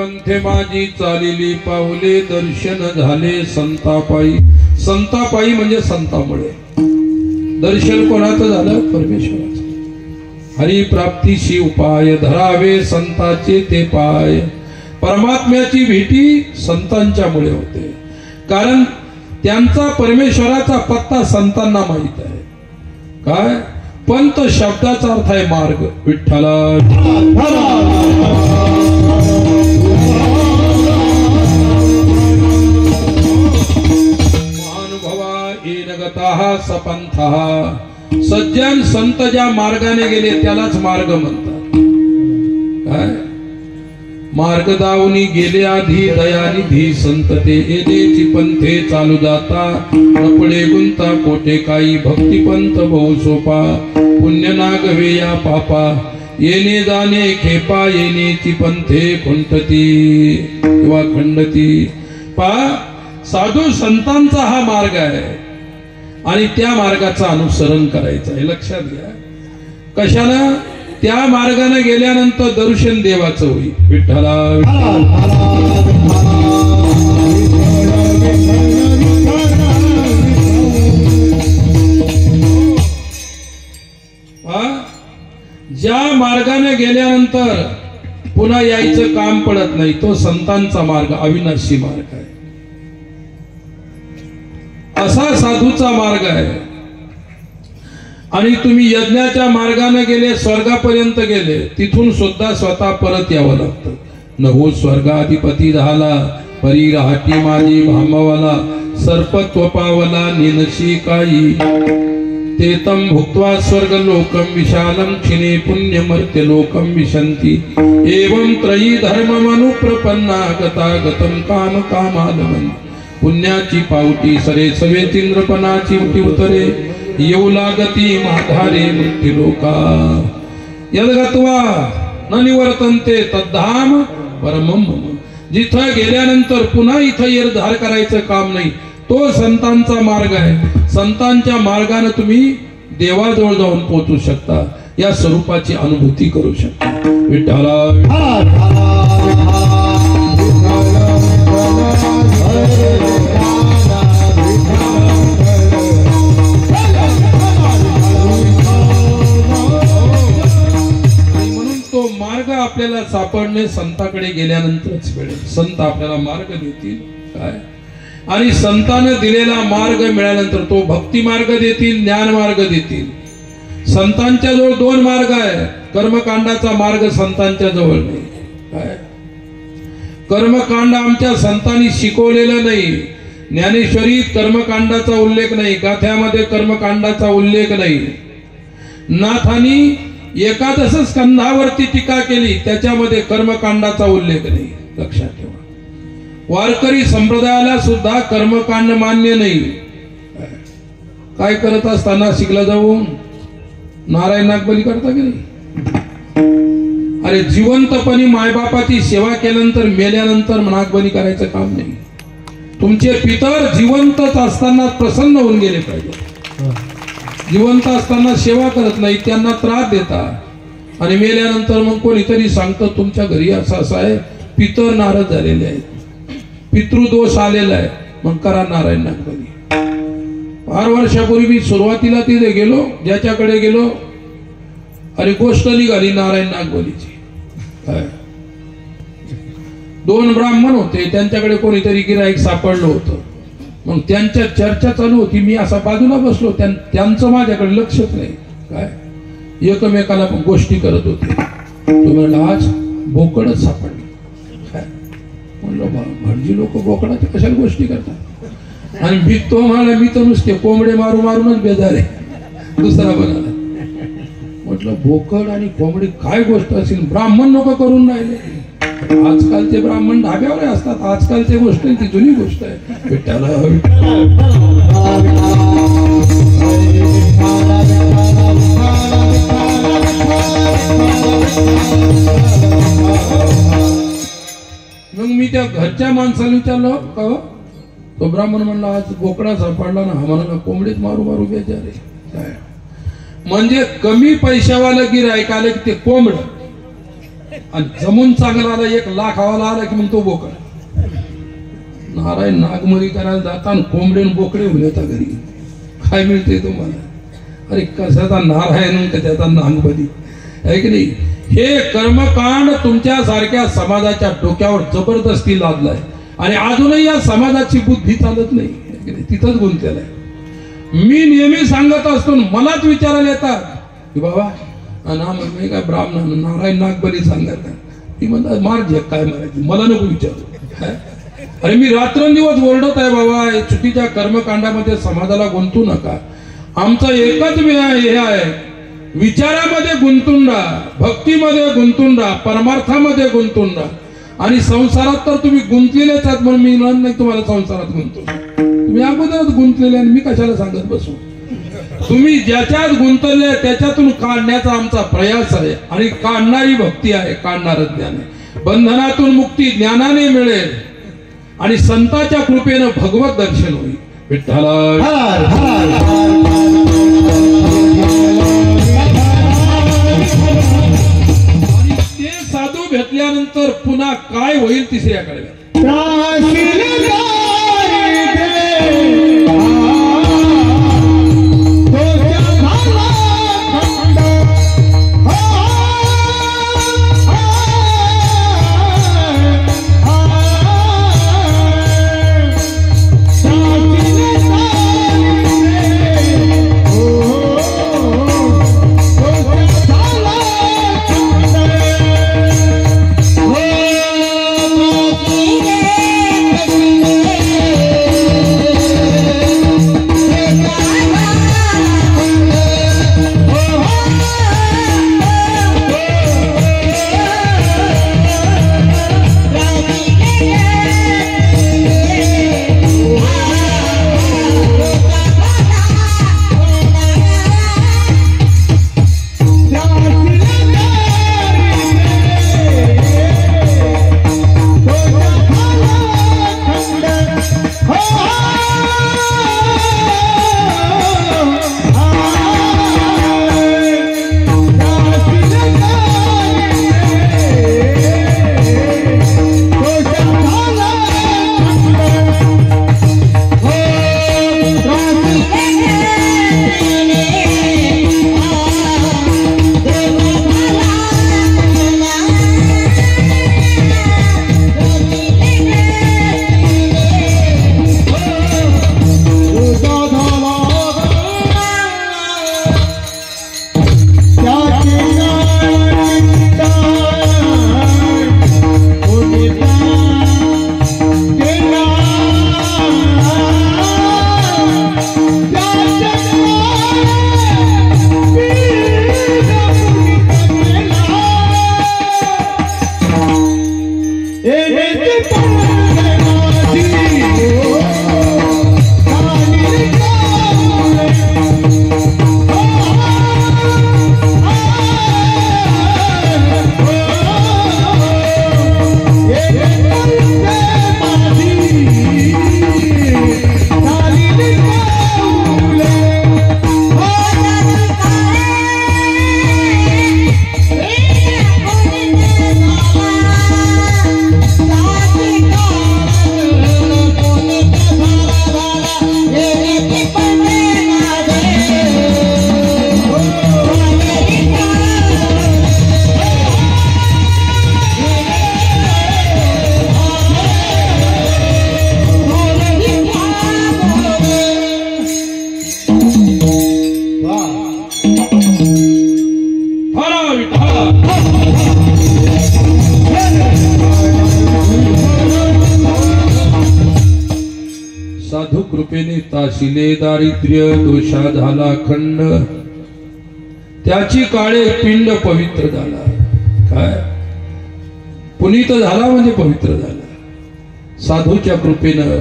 पंथे माझी चालिली पावले दर्शन झाले संतापायी. संतापायी म्हणजे संतामुळे. दर्शन कोणाचं झालं? परमेश्वराचं. हरिप्राप्तीशी उपाय धरावे संताचे ते पाय. परमात्म्याची भेटी संतांच्यामुळे होते, कारण त्यांचा परमेश्वराचा पत्ता संतांना माहित आहे. काय? पंत शब्दाचा अर्थ आहे मार्ग. विठ्ठला महानुभवा येन गतः सपंथः. सज्जन संत ज्या मार्गाने गेले त्यालाच मार्ग म्हणतात. काय? मार्ग दावनी गेले आधी दयानिधी संत ते येदेची पंथे चालू जाता. नपडे गुंता कोठे काही भक्तिपंथ बहु सोपा. पुण्य नागवे या पापा येणे जाणे खेपा. येणेची पंथे खुंटती किंवा खंडती. पा साधू संतांचा हा मार्ग आहे आणि त्या मार्गाचं अनुसरण करायचं आहे. लक्षात घ्या. कशाला? त्या मार्गाने गेल्यानंतर दर्शन देवाचं होईल. विठ्ठला ज्या मार्गाने गेल्यानंतर पुन्हा यायचं काम पडत नाही तो संतांचा मार्ग, अविनाशी मार्ग आहे. असा साधूचा मार्ग आहे. आणि तुम्ही यज्ञाच्या मार्गाने गेले, स्वर्गापर्यंत गेले, तिथून सुद्धा स्वतः परत यावं लागतं. नभो स्वर्गाधिपती झाला परी राहती माझी भामवाला. सर्पत्व पावला निनशी काही तेतम भुक्त्वा स्वर्ग लोकम विशालम क्षिणे पुण्य मर्त्य लोकम विशंती. एवं त्रयी धर्म मनुप्रपन्ना गता गतम काम कामालमन. पुण्याची पावटी सरे सवेतींद्रपणाची उतरे. येऊ लागती माधारे मृत्यू लोका. यद्गत्वा न निवर्तन्ते तद्धाम परमम. जिथं गेल्यानंतर पुन्हा इथं येरधार करायचं काम नाही, तो संतांचा मार्ग आहे. संतांच्या मार्गाने तुम्ही देवाजवळ जाऊन पोहोचू शकता, या स्वरूपाची अनुभूती करू शकता. विठ्ठला मार्ग आपल्याला सापडणे संताकडे गेल्यानंतरच मिळेल. संत आपल्याला मार्ग देतील. काय? आणि संताने दिलेला मार्ग मिळाल्यानंतर तो भक्ती मार्ग देतील, ज्ञान मार्ग देतील. संतांच्या जवळ दोन मार्ग आहे. कर्मकांडाचा मार्ग संतांच्या जवळ नाही. काय? कर्मकांड आमच्या संतांनी शिकवलेलं नाही. ज्ञानेश्वरीत कर्मकांडाचा उल्लेख नाही, गाथ्यामध्ये कर्मकांडाचा उल्लेख नाही. नाथांनी एकादश स्कंधावरती टीका केली, त्याच्यामध्ये कर्मकांडाचा उल्लेख नाही. लक्षात ठेवा. वारकरी संप्रदायाला सुद्धा कर्मकांड मान्य नाही. काय करत असताना शिकला जाऊन नारायण नागबली करता की नाही? अरे जिवंतपणी मायबापाची सेवा केल्यानंतर मेल्यानंतर नागबली करायचं काम नाही. तुमचे पितर जिवंतच असताना प्रसन्न होऊन गेले पाहिजे. जिवंत असताना सेवा करत नाही, त्यांना त्रास देता आणि मेल्यानंतर मग कोणीतरी सांगतं तुमच्या घरी असं असं आहे, पितर नाराज झालेले आहेत, पितृदोष आलेला आहे, मग करा नारायण नागबली. फार वर्षापूर्वी सुरुवातीला तिथे गेलो, ज्याच्याकडे गेलो अरे गोष्ट निघाली नारायण नागबलीची. दोन ब्राह्मण होते, त्यांच्याकडे कोणीतरी गिराईक सापडलं होतं. मग चर्चा चालू होती, मी असा बाजूला बसलो, त्यांचं माझ्याकडे लक्षच नाही. काय एकमेकाला गोष्टी करत होते. तो म्हणला आज बोकडच सापडली. काय म्हणलं भटजी लोक बोकडाच्या कशाला गोष्टी करतात. आणि मी तो म्हणाला मी तर नुसते कोंबडे मारू मारूनच बेजार आहे. दुसरा म्हणाला म्हटलं बोकड आणि कोंबडी काय गोष्ट असेल, ब्राह्मण लोक करून राहिले. आजकालचे ब्राह्मण ढाब्यावर असतात, आजकालची गोष्ट ती जुनी गोष्ट आहे. विठ्ठला मग मी त्या घरच्या माणसाला विचारलं का तो ब्राह्मण म्हणला आज बोकडा सापडला ना. हा म्हणाला कोंबडीत मारू मारू बेजार आहे. म्हणजे कमी पैशावाला गिराईक आले की ते कोंबड आणि जमून चांगला आला 1 लाख हवाला आला की मग तो बोकड. नारायण नागमोरी करायला जाता कोंबडे बोकडे होऊन येतात घरी. काय मिळते तुम्हाला? अरे कशाचा नारायण त्याचा नागबली आहे की नाही. हे कर्मकांड तुमच्या सारख्या समाजाच्या डोक्यावर जबरदस्ती लादलाय आणि अजूनही या समाजाची बुद्धी चालत नाही. तिथंच गुंतलेला आहे. मी नेहमी सांगत असतो, मलाच विचारायला येतात की बाबा मी काय ब्राह्मण नारायण नागबली सांगत ती म्हणतात मार जे काय मारायची मला नको विचारू. अरे मी रात्रंदिवस ओरडत आहे बाबा चुकीच्या कर्मकांडामध्ये समाजाला गुंतू नका. आमचं एकच हे आहे, विचारामध्ये गुंतून राहा, भक्तीमध्ये गुंतून राहा, परमार्थामध्ये गुंतून राहा. आणि संसारात तर तुम्ही गुंतलेलेच आहात म्हणून मी नाही तुम्हाला संसारात गुंतू. तुम्ही अगोदरच गुंतलेले आणि मी कशाला सांगत बसू. तुम्ही ज्याच्यात गुंतले त्याच्यातून काढण्याचा आमचा प्रयास आहे आणि काढणारी भक्ती आहे, काढणारं ज्ञान आहे. बंधनातून मुक्ती ज्ञानाने मिळेल आणि संतांच्या कृपेनं भगवत दर्शन होईल. विठ्ठला आणि ते साधू भेटल्यानंतर पुन्हा काय होईल तिसऱ्या कडव्यात. साधू कृपेने ताशिले दारिद्र्य दोषा झाला खंड, त्याची काळे पिंड पवित्र झाला. काय पुनीत झाला म्हणजे पवित्र झाला. साधूच्या कृपेनं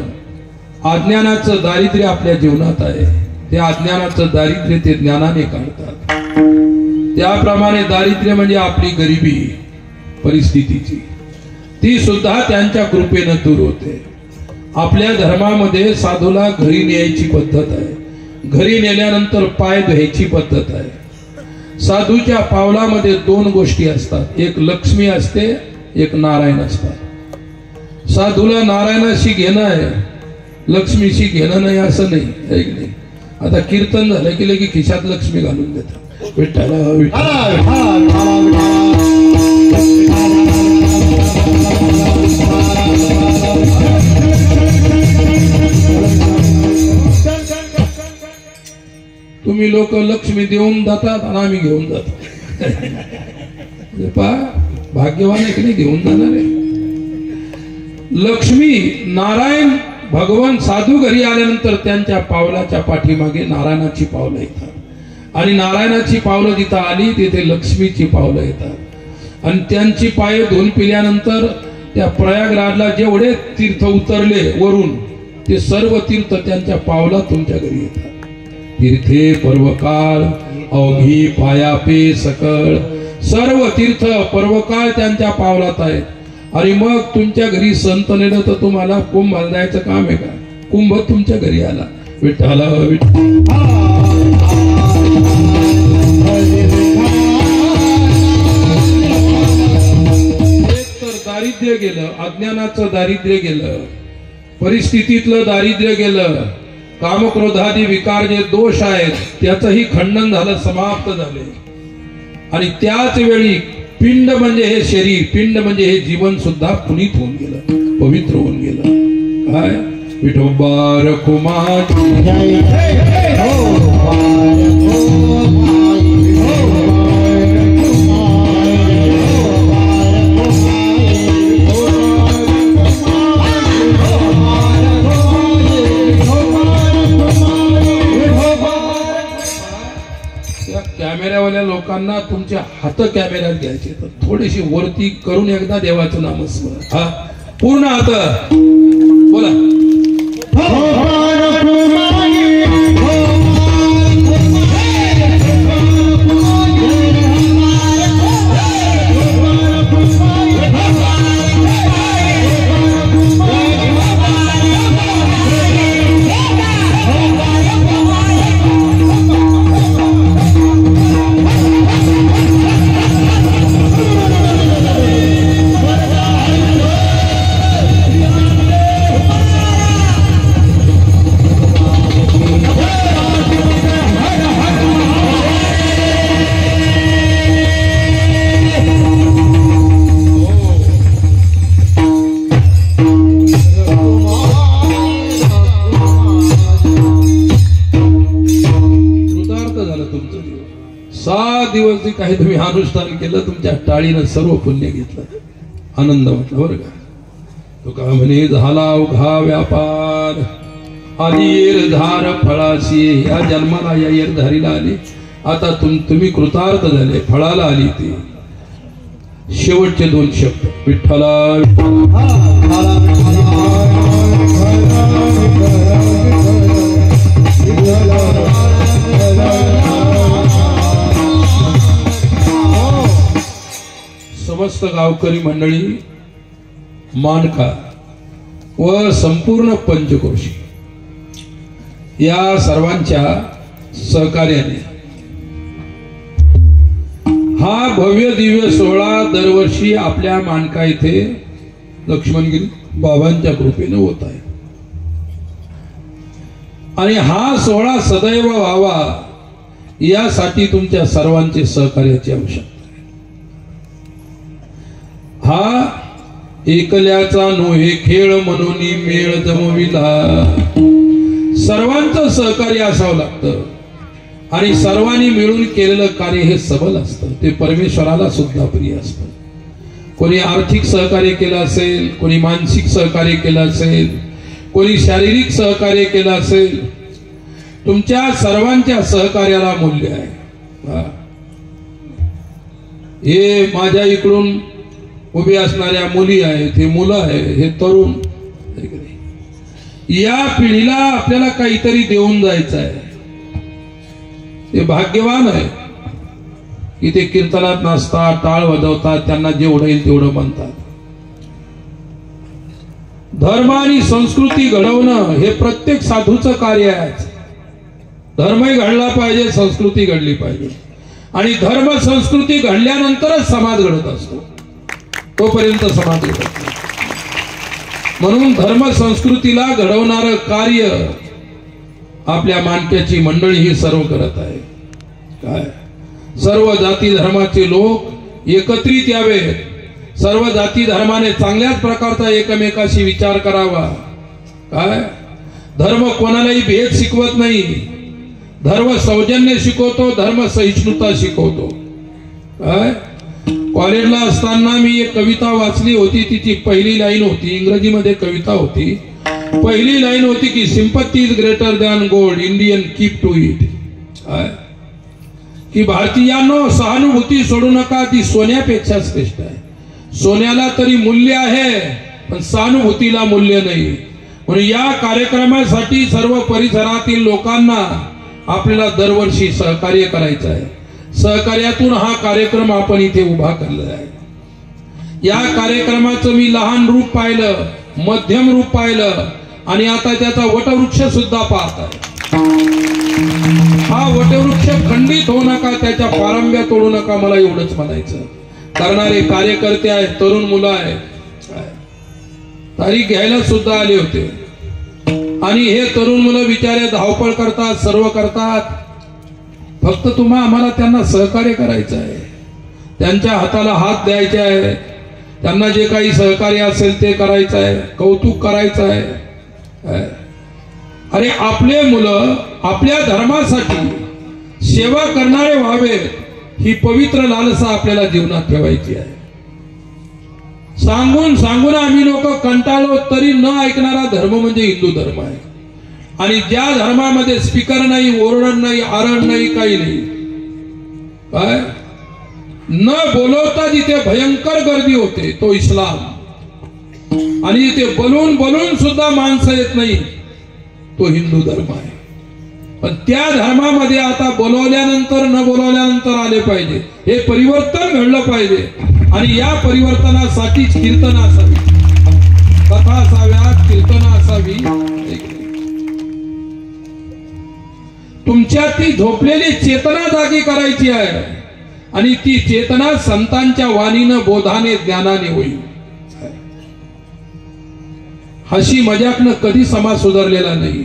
अज्ञानाचं दारिद्र्य आपल्या जीवनात आहे, ते अज्ञानाचं दारिद्र्य ते ज्ञानाने काढतात. त्याप्रमाणे दारिद्र्य म्हणजे आपली गरिबी परिस्थितीची, ती सुद्धा त्यांच्या कृपेनं दूर होते. आपल्या धर्मामध्ये साधूला घरी न्यायची पद्धत आहे, घरी नेल्यानंतर पाय धुवायची पद्धत आहे. साधूच्या पावलामध्ये दोन गोष्टी असतात, एक लक्ष्मी असते, एक नारायण असतात. साधूला नारायणाशी घेणं आहे, लक्ष्मीशी घेणं नाही असं नाही, है की नाही? आता कीर्तन झालं की लगी खिशात लक्ष्मी घालून देतात. विठ्ठला तुम्ही लोक लक्ष्मी देऊन जातात आणि आम्ही घेऊन जातो. भाग्यवान आहे की नाही, घेऊन जाणार आहे. लक्ष्मी नारायण भगवान साधू घरी आल्यानंतर त्यांच्या पावलाच्या पाठीमागे नारायणाची पावलं येतात आणि नारायणाची पावलं जिथं आली तिथे लक्ष्मीची पावलं येतात आणि त्यांची पाय धुवून पिल्यानंतर त्या प्रयागराजला जेवढे तीर्थ उतरले वरून ते सर्व तीर्थ त्यांच्या पावला तुमच्या घरी येतात. तीर्थे पर्वकाळ अवघी पायापे सकळ, सर्व तीर्थ पर्वकाळ त्यांच्या पावलात आहेत. आणि मग तुमच्या घरी संत नेलं तर तुम्हाला कुंभाला जायचं काम आहे का? कुंभ तुमच्या घरी आला. विठ्ठला एक तर दारिद्र्य गेलं, अज्ञानाचं दारिद्र्य गेलं, परिस्थितीतलं दारिद्र्य गेलं, कामक्रोधादी विकार जे दोष आहेत त्याचंही खंडन झालं, समाप्त झाले. आणि त्याच वेळी पिंड म्हणजे हे शरीर, पिंड म्हणजे हे जीवन सुद्धा पुनीत होऊन गेलं, पवित्र होऊन गेलं. काय विठोबा रखुमाई कॅमेऱ्यावाल्या लोकांना तुमचे हात कॅमेऱ्यात घ्यायचे तर थोडीशी वरती करून एकदा देवाचं नामस्मरण. हा पूर्ण हात बोला. दिवस काही तुम्ही अनुष्ठान केलं, तुमच्या टाळीनं सर्व पुण्य घेतलं, आनंद वाटला बरं का. तुका म्हणे झाला उघा व्यापार आली येरधार फळाशी. या जन्माला या येरधारीला आली, आता तुम्ही कृतार्थ झाले, फळाला आली. ती शेवटचे दोन शब्द विठ्ठला समस्त गावकरी मंडळी, मानका व संपूर्ण पंचक्रोशी या सर्वांच्या सहकार्याने हा भव्य दिव्य सोहळा दरवर्षी आपल्या मानका इथे लक्ष्मणगिरी बाबांच्या कृपेने होत आहे. आणि हा सोहळा सदैव व्हावा यासाठी तुमच्या सर्वांचे सहकार्याची आवश्यकता. हा एकल्याचा नोहे खेळ म्हणून मेळ जमविला. सर्वांचं सहकार्य असावं लागतं आणि सर्वांनी मिळून केलेलं कार्य हे सबल असतं, ते परमेश्वराला सुद्धा प्रिय असतं. कोणी आर्थिक सहकार्य केलं असेल, कोणी मानसिक सहकार्य केलं असेल, कोणी शारीरिक सहकार्य केलं असेल, तुमच्या सर्वांच्या सहकार्याला मूल्य आहे. हे माझ्या इकडून उभे असणाऱ्या मुली आहेत, हे मुलं आहे, हे तरुण, या पिढीला आपल्याला काहीतरी देऊन जायचं आहे. ते भाग्यवान आहे की ते कीर्तनात नाचतात, टाळ वाजवतात, त्यांना जेवढं येईल तेवढं म्हणतात. धर्म आणि संस्कृती घडवणं हे प्रत्येक साधूचं कार्य आहे. धर्मही घडला पाहिजे, संस्कृती घडली पाहिजे. आणि धर्म संस्कृती घडल्यानंतरच समाज घडत असतो, तोपर्यंत समाज घडत नाही. म्हणून धर्म संस्कृतीला घडवणारं कार्य आपल्या मानक्याची मंडळी ही सर्व करत आहे. काय सर्व जाती धर्माचे लोक एकत्रित यावेत, सर्व जाती धर्माने चांगल्याच प्रकारचा एकमेकाशी विचार करावा. काय धर्म कोणालाही भेद शिकवत नाही, धर्म सौजन्य शिकवतो, धर्म सहिष्णुता शिकवतो. काय कॉलेजला असताना मी एक कविता वाचली होती, तिची पहिली लाईन होती, इंग्रजीमध्ये कविता होती. पहिली लाईन होती की sympathy is greater than gold, Indian keep to it. काय की भारतीयांनो सहानुभूती सोडू नका, ती सोन्यापेक्षा श्रेष्ठ आहे. सोन्याला तरी मूल्य आहे पण सहानुभूतीला मूल्य नाही. म्हणून या कार्यक्रमासाठी सर्व परिसरातील लोकांना आपल्याला दरवर्षी सहकार्य करायचं आहे. सहकार्यातून हा कार्यक्रम आपण इथे उभा केलेला आहे. या कार्यक्रमाचं मी लहान रूप पाहिलं, मध्यम रूप पाहिलं आणि आता त्याचा वटवृक्ष सुद्धा पाहत आहे. हा वटवृक्ष खंडित होऊ नका, त्याच्या पारंब्या तोडू नका, मला एवढंच म्हणायचं. करणारे कार्यकर्ते आहेत, तरुण मुलं आहेत, तारीख घ्यायला सुद्धा आले होते. आणि हे तरुण मुलं बिचारे धावपळ करतात, सर्व करतात. फक्त आम्हाला त्यांना सहकार्य करायचं आहे, त्यांच्या हाताला हात द्यायचे आहे, त्यांना जे काही सहकार्य असेल ते करायचं आहे, कौतुक करायचं आहे. अरे आपले मुलं आपल्या धर्मासाठी सेवा करणारे व्हावे, ही पवित्र लालसा आपल्याला जीवनात ठेवायची आहे. सांगून सांगून आम्ही लोक कंटाळलो तरी न ऐकणारा धर्म म्हणजे हिंदू धर्म आहे. आणि ज्या धर्मामध्ये स्पीकर नाही, ओरडण नाही, आरण नाही, काही नाही, काय न बोलवता जिथे भयंकर गर्दी होते तो इस्लाम. आणि जिथे बोलून बोलून सुद्धा माणसं येत नाही तो हिंदू धर्म आहे. पण त्या धर्मामध्ये आता बोलवल्यानंतर न बोलवल्यानंतर आले पाहिजे, हे परिवर्तन घडलं पाहिजे. आणि या परिवर्तनासाठी कीर्तन असावी, कथा असाव्यात, कीर्तन असावी. तुमच्या ती झोपलेली चेतना जागी करायची आहे आणि ती चेतना संतांच्या वाणीनं, बोधाने, ज्ञानाने होईल. हशी मजाकनं कधी समाज सुधारलेला नाही.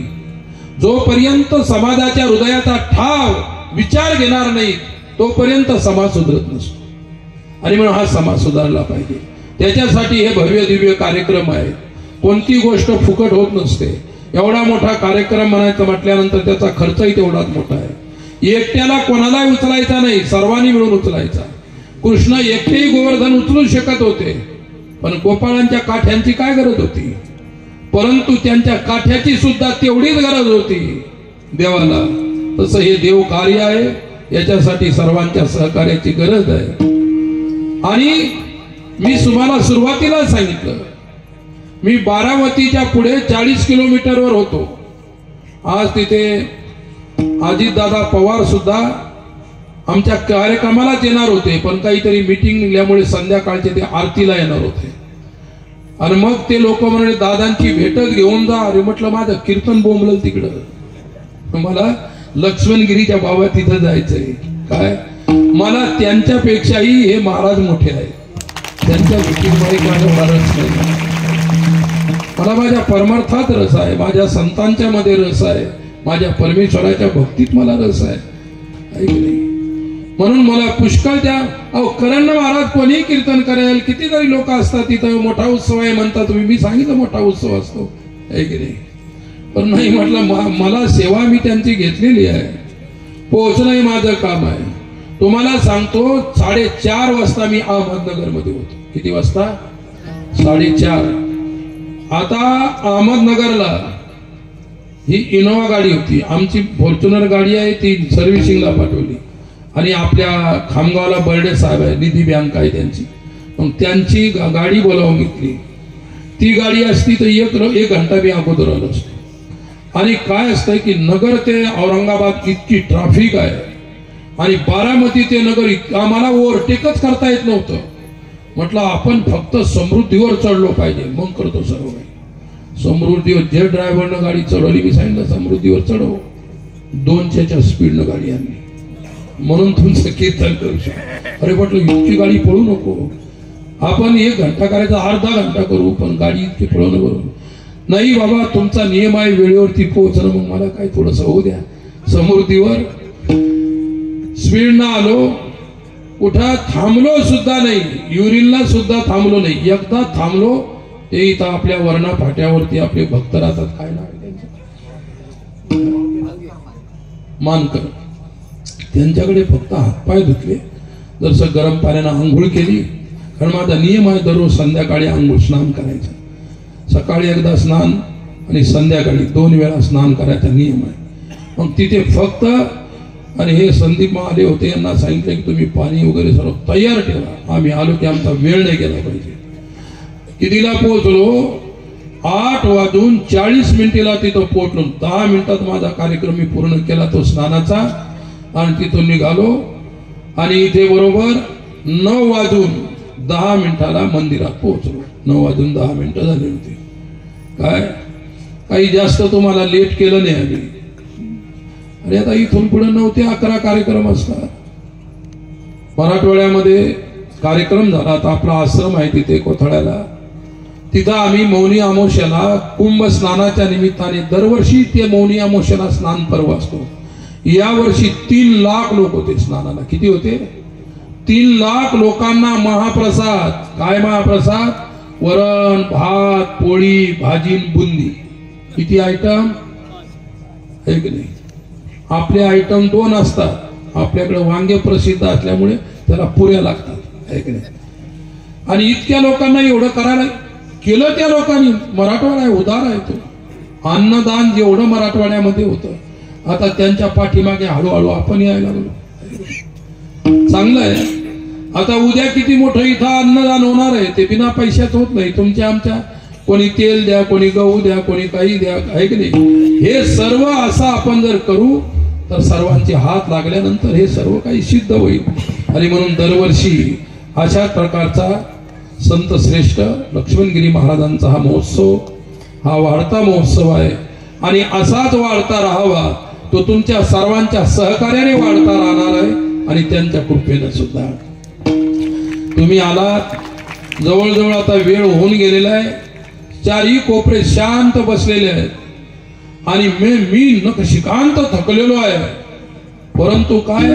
जोपर्यंत समाजाच्या हृदयाचा ठाव विचार घेणार नाही तोपर्यंत समाज सुधरत नसतो. आणि म्हणून हा समाज सुधारला पाहिजे. त्याच्यासाठी हे भव्य दिव्य कार्यक्रम आहे. कोणती गोष्ट फुकट होत नसते. एवढा मोठा कार्यक्रम म्हणायचं म्हटल्यानंतर त्याचा खर्चही तेवढाच मोठा आहे. एकट्याला कोणालाही उचलायचा नाही, सर्वांनी मिळून उचलायचा. कृष्ण एकटेही गोवर्धन उचलू शकत होते, पण गोपाळांच्या काठ्यांची काय गरज होती? परंतु त्यांच्या काठ्याची सुद्धा तेवढीच गरज होती देवाला. तसं हे देव कार्य आहे, याच्यासाठी सर्वांच्या सहकार्याची गरज आहे. आणि मी तुम्हाला सुरुवातीला सांगितलं, मी बारामतीच्या पुढे 40 किलोमीटरवर होतो. आज तिथे अजितदादा पवार सुद्धा आमच्या कार्यक्रमालाच येणार होते, पण काहीतरी मीटिंग निघाल्यामुळे संध्याकाळचे ते आरतीला येणार होते. आणि मग ते लोक म्हणाले दादांची भेटच घेऊन जा. अरे म्हटलं माझं कीर्तन बोंबलं तिकडं, मला लक्ष्मणगिरीच्या बाबा तिथं जायचंय. काय मला त्यांच्यापेक्षाही हे महाराज मोठे आहेत, त्यांच्या भेटीमध्ये माझा रस नाही. मला माझ्या परमार्थात रस आहे, माझ्या संतांच्या मध्ये रस आहे, माझ्या परमेश्वराच्या भक्तीत मला रस आहे. ऐकले म्हणून मला पुष्कळ त्या करण महाराज कोणी कीर्तन करेल, कितीतरी लोक असतात तिथं, मोठा उत्सव आहे म्हणता तुम्ही. मी सांगितलं मोठा उत्सव असतो, ऐकले पण नाही म्हटलं मला सेवा मी त्यांची घेतलेली आहे, पोहोचणं हे माझं काम आहे. तुम्हाला सांगतो 4:30 वाजता मी अहमदनगर मध्ये होतो. किती वाजता? 4:30. आता अहमदनगरला ही इनोवा गाडी होती, आमची फॉर्च्युनर गाडी आहे, ती सर्व्हिसिंगला पाठवली. आणि आपल्या खामगावला बर्डे साहेब आहे, निधी बँक आहे त्यांची, मग त्यांची गाडी बोलावून घेतली. ती गाडी असती तर एक घंटा मी अगोदर आलो असतो. आणि काय असतंय की नगर ते औरंगाबाद इतकी ट्रॅफिक आहे आणि बारामती ते नगर आम्हाला ओव्हरटेकच करता येत नव्हतं. म्हटलं आपण फक्त समृद्धीवर चढलो पाहिजे, मग करतो सर्व काही. समृद्धीवर जे ड्रायव्हरनं गाडी चढवली, मी सांगितलं समृद्धीवर चढव, 200च्या स्पीडनं गाडी आणली. म्हणून तुमचं कीर्तन करू शकतो. अरे म्हटलं इतकी गाडी पळू नको, आपण 1 घंटा करायचा, अर्धा घंटा करू, पण गाडी इतकी पळवणं बरोबर नाही. बाबा तुमचा नियम आहे वेळेवरती पोहोचणं, मग मला काय थोडंसं होऊ द्या. समृद्धीवर स्पीडनं आलो, कुठं थांबलो सुद्धा नाही, युरिनला सुद्धा थांबलो नाही. एकदा थांबलो ते इथं आपल्या वर्णा फाट्यावरती आपले भक्त राहतात, काय नाव त्यांचं, मानकर. त्यांच्याकडे फक्त हातपाय धुतले, जसं गरम पाण्यानं आंघोळ केली. कारण माझा नियम आहे दररोज संध्याकाळी आंघोळ स्नान करायचं. सकाळी एकदा स्नान आणि संध्याकाळी 2 वेळा स्नान करायचा नियम आहे. मग तिथे फक्त, आणि हे संदीप आले होते, यांना सांगितलं की तुम्ही पाणी वगैरे सर्व तयार ठेवा, आम्ही आलो की आमचा वेळ नाही गेला पाहिजे. कितीला पोहोचलो, 8:40 तिथं पोहोचलो. 10 मिनिटात माझा कार्यक्रम मी पूर्ण केला तो स्नानाचा, आणि तिथून निघालो. आणि इथे बरोबर 9:10 मंदिरात पोहोचलो. 9:10 झाले होते. काय काही जास्त तुम्हाला लेट केलं नाही आम्ही. अरे आता इथून पुढे 9 ते 11 कार्यक्रम असतात. मराठवाड्यामध्ये कार्यक्रम झाला, आता आपला आश्रम आहे तिथे कोथळ्याला, तिथं आम्ही मौनी अमावस्याला कुंभ स्नानाच्या निमित्ताने, दरवर्षी ते मौनी अमावस्याला स्नान पर्व असतो. यावर्षी 3 लाख लोक होते स्नानाला. किती होते? 3 लाख लोकांना महाप्रसाद. काय महाप्रसाद? वरण, भात, पोळी, भाजी, बुंदी. किती आयटम? एक नाही, आपले आयटम 2 असतात. आपल्याकडे वांगे प्रसिद्ध असल्यामुळे त्याला पुऱ्या लागतात, एक नाही. आणि इतक्या लोकांना एवढं करायला केलं त्या लोकांनी. मराठवाडा उदार आहे तो. अन्नदान जेवढं मराठवाड्यामध्ये होतं, आता त्यांच्या पाठीमागे हळूहळू आपण यायला लागलो. चांगलं आहे. आता उद्या किती मोठं इथं अन्नदान होणार आहे, ते बिना पैशात होत नाही. तुमच्या आमच्या कोणी तेल द्या, कोणी गहू द्या, कोणी काही द्या, आहे की नाही. हे सर्व असं आपण जर करू तर सर्वांचे हात लागल्यानंतर हे सर्व काही सिद्ध होईल. आणि म्हणून दरवर्षी अशा प्रकारचा संत श्रेष्ठ लक्ष्मणगिरी महाराजांचा हा महोत्सव, हा वाढता महोत्सव आहे. आणि असाच वाढता राहावा, तो तुमच्या सर्वांच्या सहकार्याने वाढता राहणार आहे, आणि त्यांच्या कृपेने सुद्धा. तुम्ही आलात, जवळजवळ आता वेळ होऊन गेलेला आहे. 4ही कोपरे शांत बसलेले आहेत, आणि मी नकशिकांत थकलेलो आहे. परंतु काय,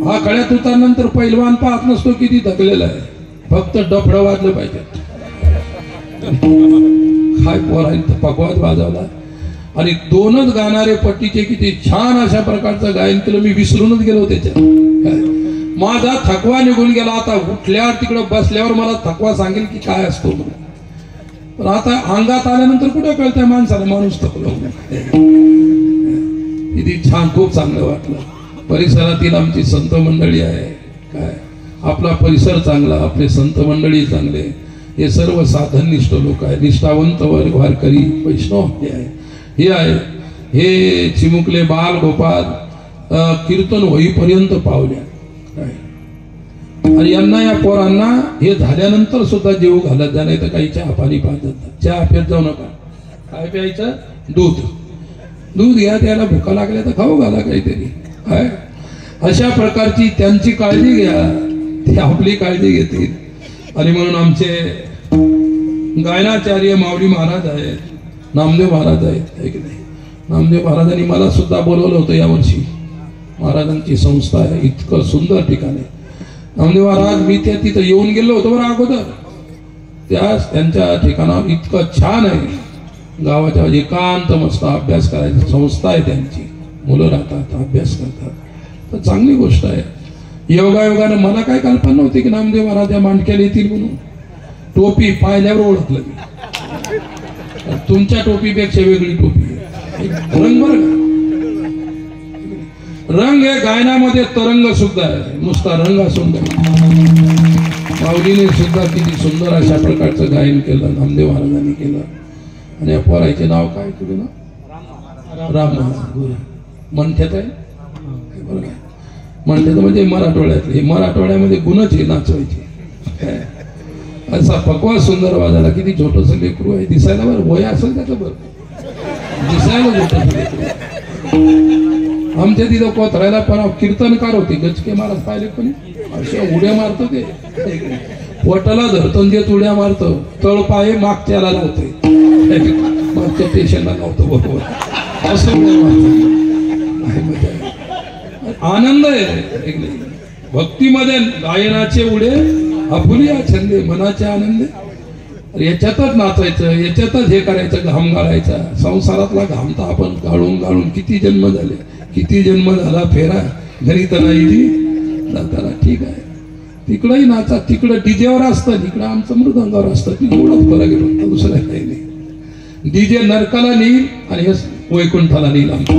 हा कळ्यात उतरल्यानंतर पैलवान पाहत नसतो किती थकलेला आहे, फक्त डफडं वाजलं पाहिजे. काय पोरांनी पकवाज वाजवला, आणि 2च गाणारे पट्टीचे किती छान अशा प्रकारचं गायन केलं. मी विसरूनच गेलो त्याच्यात. माझा थकवा निघून गेला. आता उठल्यावर तिकडे बसल्यावर मला थकवा सांगेल की काय असतो, पण आता अंगात आल्यानंतर कुठं कळतंय माणसाला माणूस थकलो. किती छान, खूप चांगलं वाटलं. परिसरातील आमची संत मंडळी आहे, काय आपला परिसर चांगला, आपले संत मंडळी चांगले, हे सर्व साधननिष्ठ लोक आहे, निष्ठावंत वारकरी वैष्णव आपले आहे. हे आहे, हे चिमुकले बाल गोपाल कीर्तन होईपर्यंत पावल्या. आणि यांना, या पोरांना हे झाल्यानंतर सुद्धा जेव घालत जा, नाही तर काही चहा पाणी पाहत. चहा पेत जाऊ नका. काय प्यायचं? दूध घ्या. त्याला भुका लागल्या तर खाऊ घाला काहीतरी. काय अशा प्रकारची त्यांची काळजी घ्या, ते आपली काळजी घेतील. आणि म्हणून आमचे गायनाचार्य माऊली महाराज आहेत, नामदेव महाराज आहेत, आहे की नाही. नामदेव महाराजांनी मला सुद्धा बोलवलं होतं यावर्षी. महाराजांची संस्था आहे, इतकं सुंदर ठिकाण आहे. नामदेव महाराज, मी तिथं येऊन गेलो होतो बरं अगोदर. त्यांच्या ठिकाणावर इतकं छान आहे. गावाच्या एकांत मस्त अभ्यास करायची संस्था आहे त्यांची. मुलं राहतात, अभ्यास करतात, तर चांगली गोष्ट आहे. योगायोगानं मला काय कल्पना नव्हती की नामदेव महाराज या मांडक्याला येतील म्हणून. टोपी पाहिल्यावर ओळखलं मी. तुमच्या टोपीपेक्षा वेगळी टोपी आहे. रंग बरं का, रंग हे गायनामध्ये तरंग सुद्धा आहे, नुसता रंग असून माऊलीने सुद्धा किती सुंदर अशा प्रकारचं गायन केलं, नामदेव महाराजांनी केलं. आणि या पोराचे नाव काय तुझं नाव? राम महाराज. म्हणतात आहे बरं, म्हणतात म्हणजे मराठवाड्यातले. मराठवाड्यामध्ये गुणच आहे नाचवायचे. असा पकवा सुंदर वाजायला. किती छोटस लेकरू आहे, दिसायला बरं वय असेल त्याचं, बरं दिसायला छोटस लेकरू. आमच्या तिथं कोथरायला पण कीर्तनकार होते, गचके महाराज पाहिले पण अशा उड्या मारतो ते, पोटाला धरतो जे उड्या मारतो, तळ पाय मागच्याला लावतोय, मागच्या पेशंटला लावतो बरोबर, असं उड्या मारतो. आनंद आहे भक्तीमध्ये, गायनाचे उडे आपुलिया छंदे मनाचे आनंद. याच्यातच नाचायचं, याच्यातच हे करायचं, घाम गाळायचा. संसारातला घाम तर आपण गाळून गाळून किती जन्म झाले, किती जन्म झाला फेरा घरी तर नाही जी जाताना. ठीक आहे, तिकडंही नाचा, तिकडं डीजेवर असतं, इकडं आमचं मृदंगावर असतं. एवढाच फरक आहे फक्त, दुसरं काही नाही. डीजे नरकाला नेईल आणि वैकुंठाला नेईल आमचं.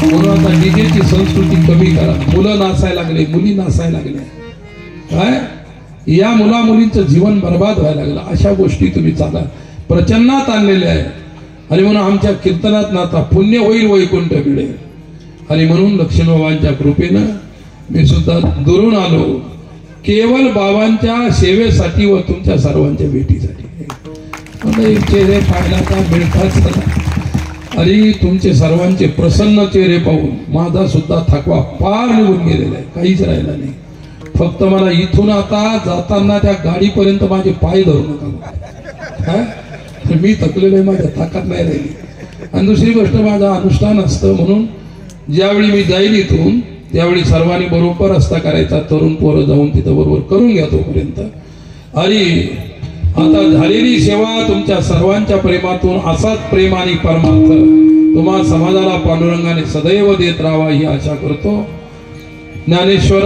म्हणून आता डीजेची संस्कृती कमी करा. मुलं नाचायला लागले, मुली नाचायला लागल्या, काय या मुला मुलींचं जीवन बर्बाद व्हायला लागलं. अशा गोष्टी तुम्ही चाला प्रचन्नात आणलेल्या आहे. आणि म्हणून आमच्या कीर्तनात नाता पुण्य होईल, वैकुंठ मिळेल. आणि म्हणून लक्ष्मणबाबांच्या कृपेनं मी सुद्धा दुरून आलो, केवळ बाबांच्या सेवेसाठी व तुमच्या सर्वांच्या भेटीसाठी. चेहरे पाहायला का मिळतात, आणि तुमचे सर्वांचे प्रसन्न चेहरे पाहून माझा सुद्धा थकवा फार निघून गेलेला आहे, काहीच राहिला नाही. फक्त मला इथून आता जाताना त्या गाडीपर्यंत माझे पाय धरू नका, मी थकलेलो आहे, माझ्या ताकद नाही राहिली. आणि दुसरी गोष्ट माझं अनुष्ठान असतं, म्हणून ज्यावेळी मी जाईल इथून त्यावेळी सर्वांनी बरोबर रस्ता करायचा, तरुण पोरं जाऊन तिथं बरोबर करून घ्या तोपर्यंत. आणि आता झालेली सेवा तुमच्या सर्वांच्या प्रेमातून असाच प्रेम आणि परमार्थ तुम्हा समाजाला पांडुरंगाने सदैव देत राहावा ही आशा करतो. ज्ञानेश्वर